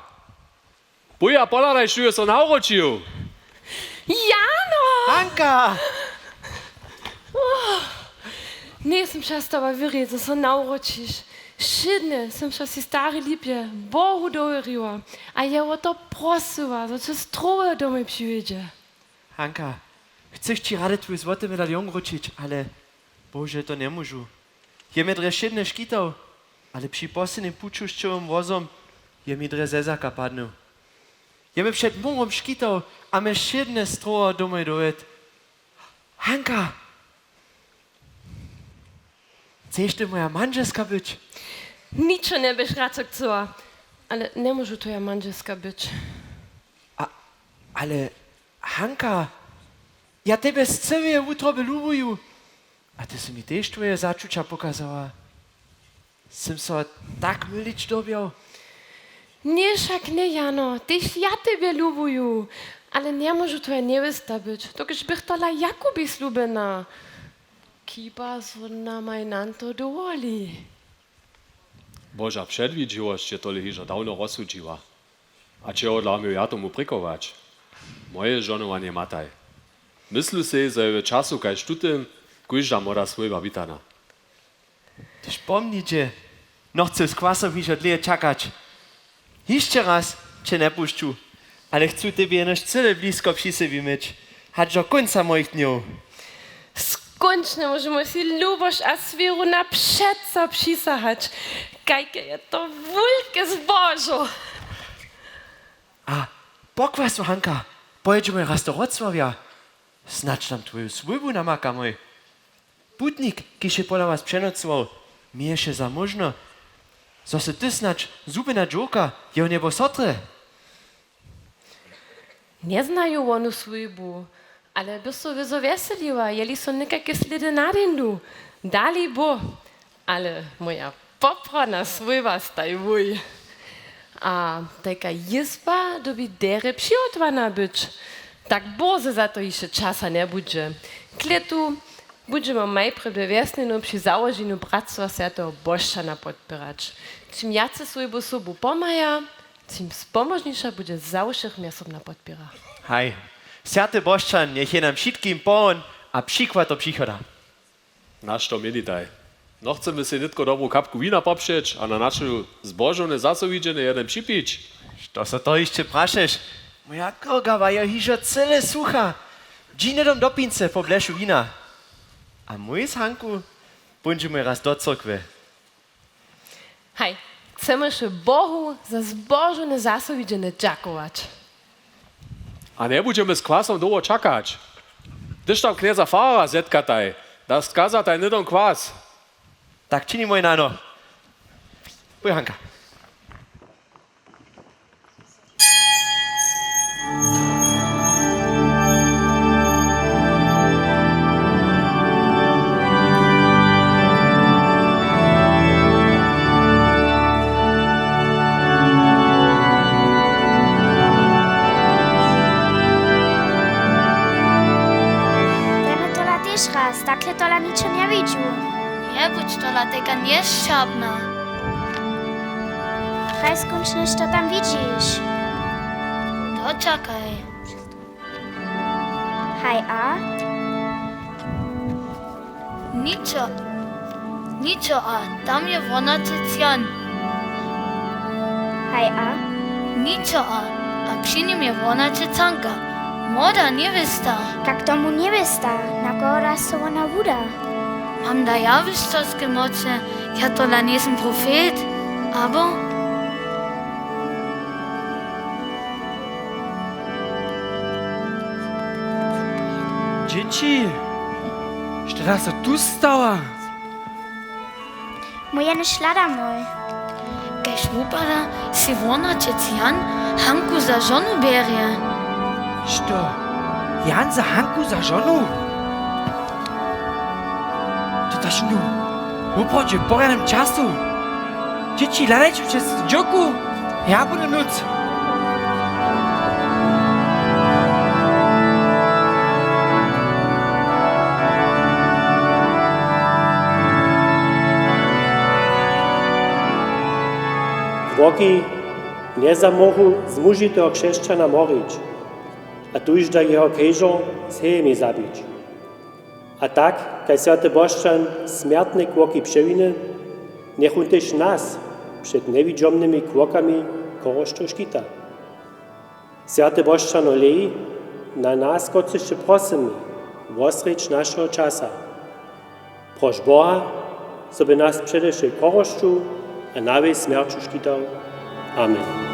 Poja poladajštuje so na uročiu. Jano! Hanka! Nisem še s tobой verjeti, da se nauročiš. Šidne sem še si stari lipje, Bohu doverila, a je o to prosila, da se stroje domaj przyjedzie. Hanka, chceš ci rady tvoj złoty medalion wrócić, ale Boże, to nie możu. Je mi dre šidne škitał, ale przy poslednym pučuščovým vozom je mi dre zezaka padnul. Je mi před morom škitał, a me šidne stroje domaj dojet. Hanka! Chceš ty moja manželska być? Ničo ne biš rad chcela, ale ne možu tvoja manželska być. Ale Hanka, ja tebe z celé utrobe ľubuju. A ty si mi tež tvoje začuča pokazała. Sem so tak mylič dobiał. Nie, však ne, Jano, tyž ja tebe ľubuju, ale ne možu tvoja nevesta być, dokiž bych tola Jakubi slubena. Kiba so na majnanto dovoli. Boža předvidživost je tole hižo dawno rozsudžiła. A če odlamiu ja tomu prikować? Moje žonovanie mataj. Myslu se, że w czasu kaž tutym, kujžda moda svojba vitana. Tyž pomnite, no chcę z kwasów hižo dlje čakać. Jeszcze raz cię nie puszczu, ale chcę tebie jenož cyle blisko przy sobie mieć. Hać do końca moich dniów. Končne možemo si ljuboš a sviru na předco přisahać. Kajke je to vulke zbožo. A pokvasu, Hanka, pojedziemy raz do Wrocławia. Snacz tam twoju swójbu namakamy. Putnik, ki się pola was przenocował, mi jeszcze za možno. So se ty snacz zuby na dżoka, je nebo sotre. Nie znają onu swójbu. Ale by so wyzo veseliła, jeli so nekake sledy na dendu. Dali bo. Ale moja poprana svojva staj vuj. A taka jizba dobi dere přihotwana być. Tak boze za to jeszcze czasa nie bude. Kletu budeme najprej do vesninu przy założeniu Bratstwa Svetého Božčana podpierać. Čím jace svojbu sobu pomaja, tím spomožніша bude zawszych miasobna podpiera. Hej. Svetý Božčan nech je nám všetkým pohon a příklad to příchoda. Naš to meditaj. No chcemy si nitko dobrú kapku vína popšeč a na našu zbožovne zasovidžene jeden připič. Što se to ještě prašeš? Moja kogava je hižo celé sucha. Džine dom do pince po blešu vína. A můj z Hanku budeme raz do cokve. Hej, chcemy się Bohu za zbożone zasowidzenie dziakować. A ne budeme s kvasom dlho čakać. Tyž tam kneza Farara zetkataj, da skazataj nedom kvas. Tak čini môj náno. Poj, Hanka. Takhle tola ničo nevidžu. Nebuď tola teka nešťabná. Kaj skončneš, to tam vidíš. Dočakaj. Hej, a? Ničo a tam je vonačec Jan. Hej, a? Ničo a przy nim je vonačec Hanka. Moda nevesta. Kak tomu nevesta? Na gora so ona vuda. Mam da ja wiszczowskie moce. Ja to la nisem profet. Aber... Dzieci, što da se tu stała? Moje ne šlada moj. Kež upada si vonačec Jan Hanku za žonu berje. Što? Jan za Hanku za žonu? To daš nu. Upođe po jednom času. Dzieci, ladajcie przez džoku. Ja budem nuc. Kwoki nie zamohu zmužitého křesťana moriť, a tužda jeho kejžo sejemi zabić. A tak, kaj Święty Bożczan smiertne kwoki przewiny, niech on też nas przed niewidziomnymi kwokami koroszczo szkita. Święty Bożczan olej na nas, kocyście prosimy, wosrecz naszego czasa. Proś Boha, żeby nas przedewszy koroszczu, a nawej śmierciu szkitał. Amen.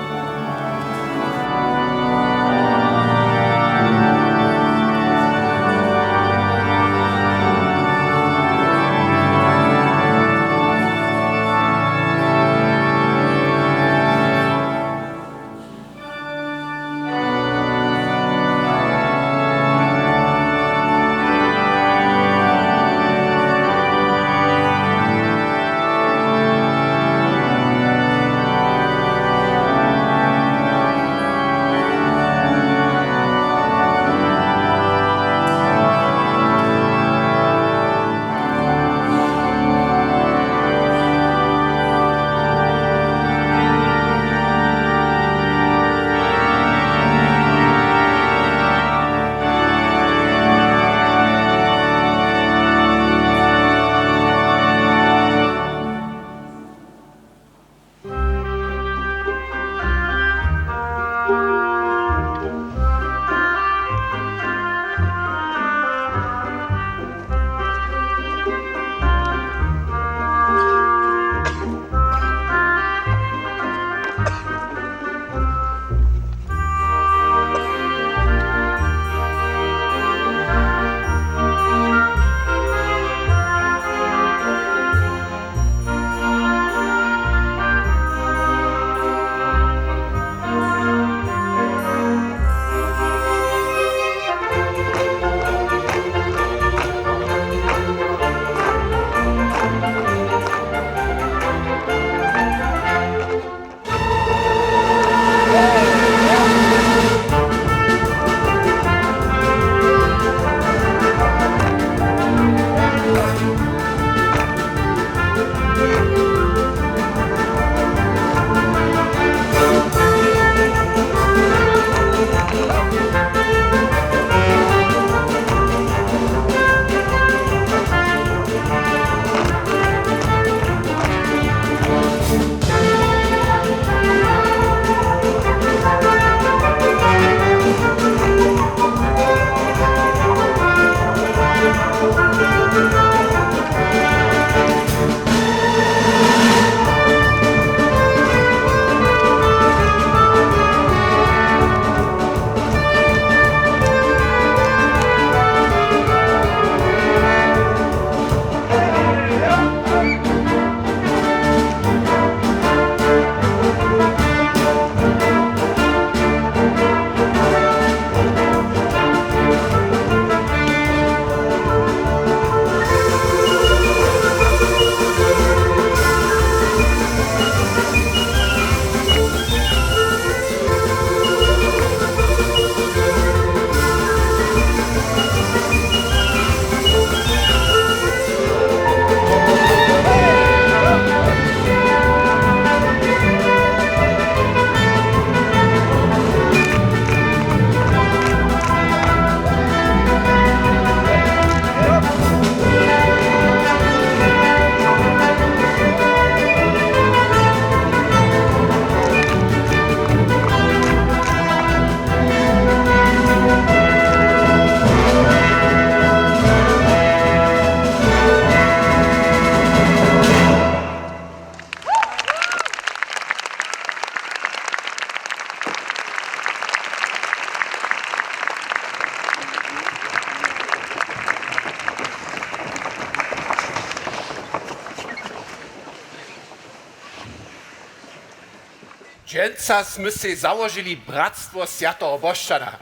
Dżęca sme se założyli Bratstwo Świętego Boszczana,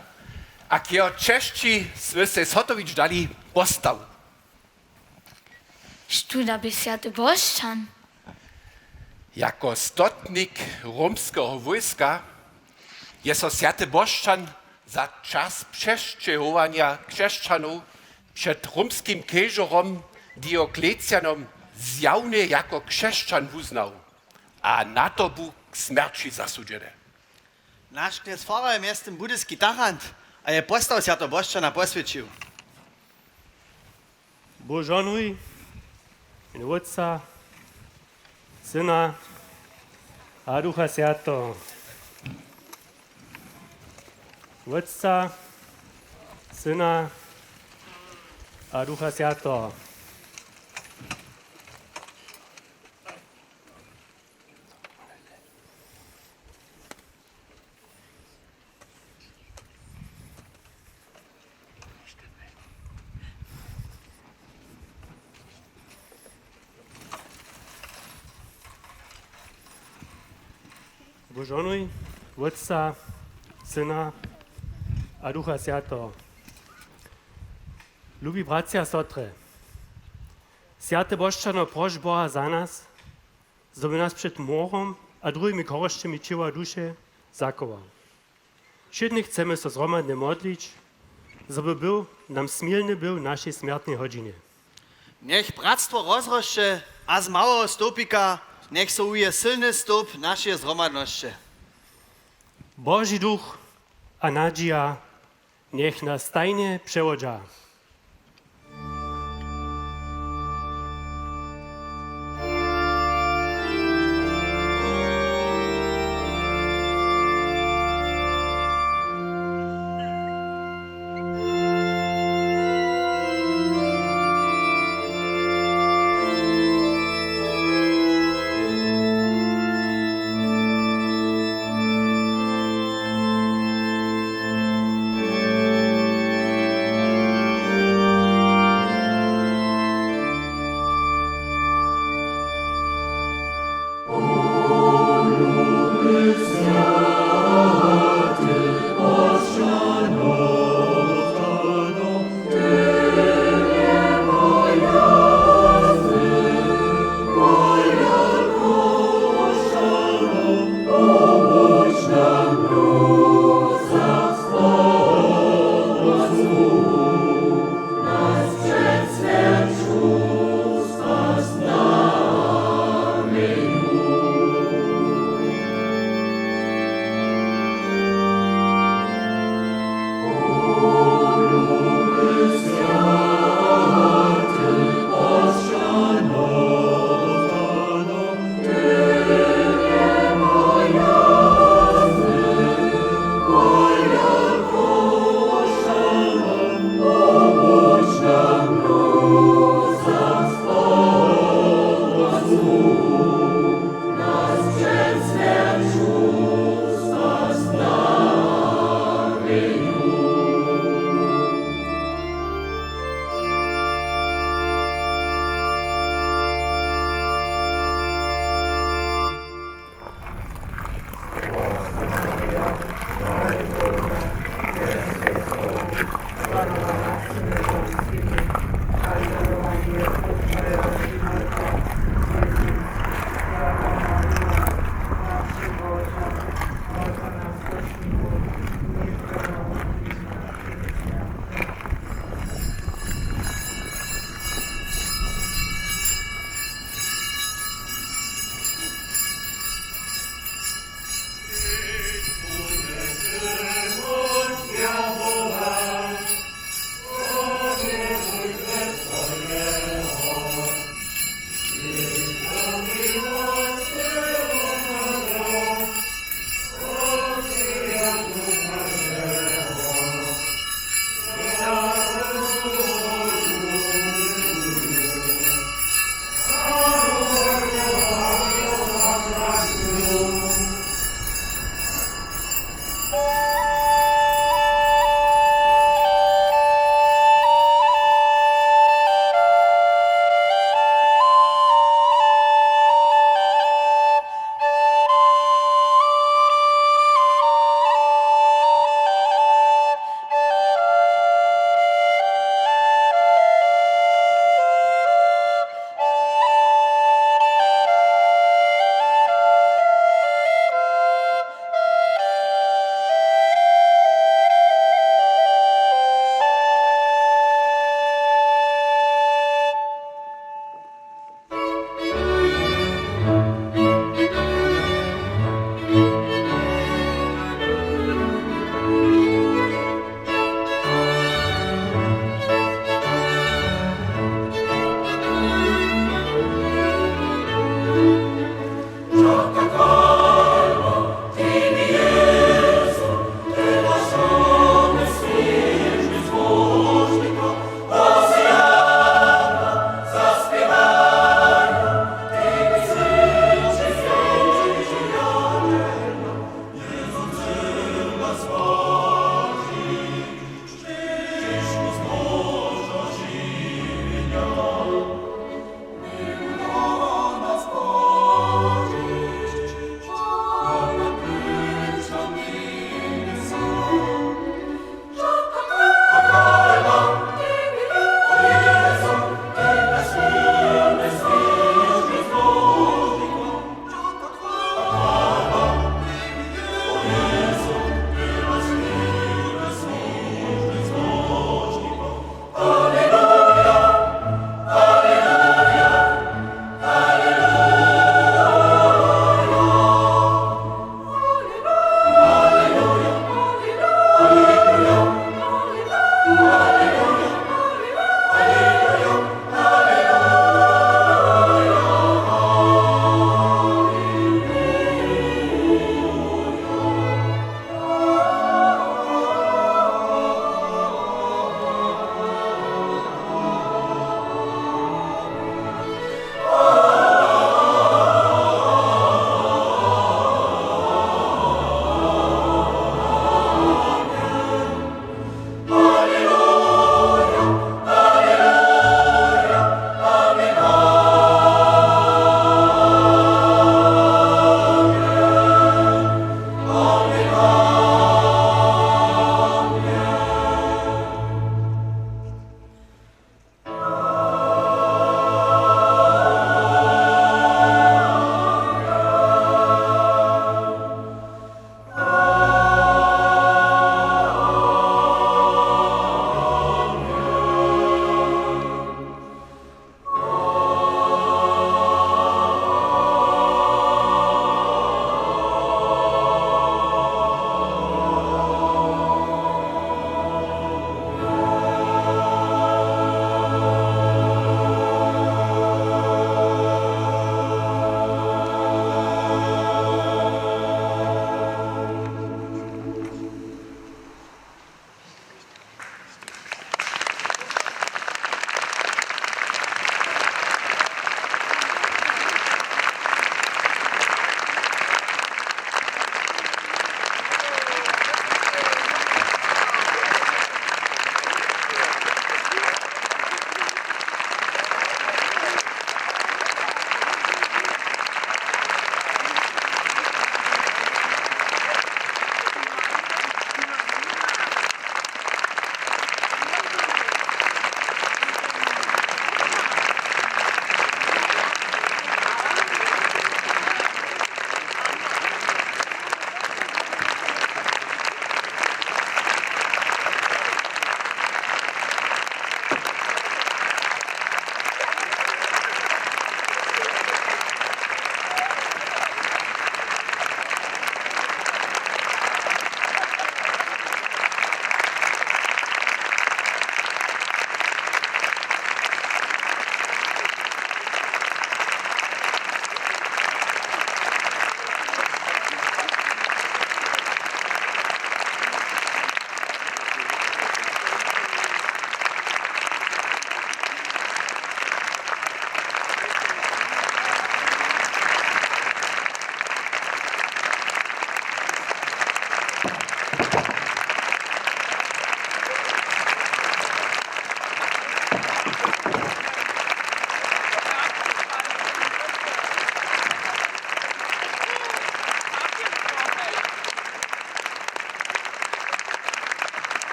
a kieho Czeszci sme se zhotowić dali postaw. Študa by Święty Boszczan. Jako stotnik romskiego wojska jest so Święty Boszczan za czas przeszczechowania chrześcijanów przed romskim kejżorom Dioklecjanom zjawnie jako chrześcijan uznał, a na to był k śmierci zasudzony. Nasz kniez Pfarrer jest ten budyski Dachant, a je postał Świętego Boszczana posvědčil. Božanuj, in Otca, Syna a Ducha Świętego. Otca, Syna a Ducha Świętego. Božanuj, Otca, Syna a Ducha Świętego. Lubi bracia, sotry, Święty Boszczano, proś Boha za nas, żeby nas przed morom a drugimi koroszczymi ciała duszy zachował. Wszyscy chcemy się zromadnie modlić, żeby był nam smilny był w naszej śmiertnej godzinie. Niech bratstwo rozrośnie, a z małego stopika niech so uje silny stop naszej zromadności. Boży Duch a nadzieja niech nas tajnie przewodza.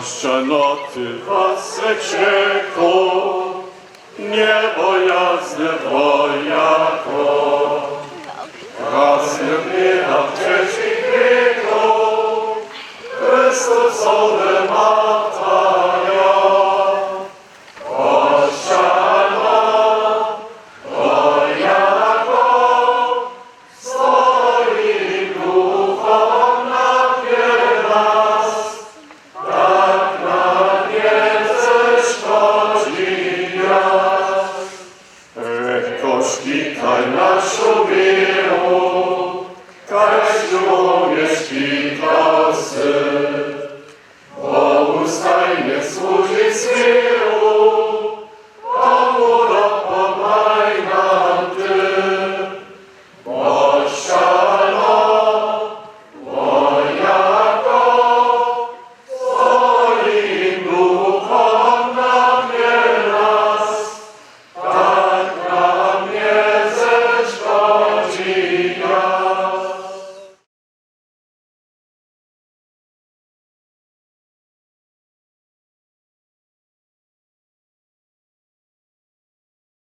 Oszczenoty was czeko, niebojazne wojako, krasny biedach trzecich wieków, Chrystusowe mataja. Oszczano, wojako, stoi duchom napierdas, tak na wiece szkodzi jas. Koszkikaj naszą wierą, kaj ślubie szkikaj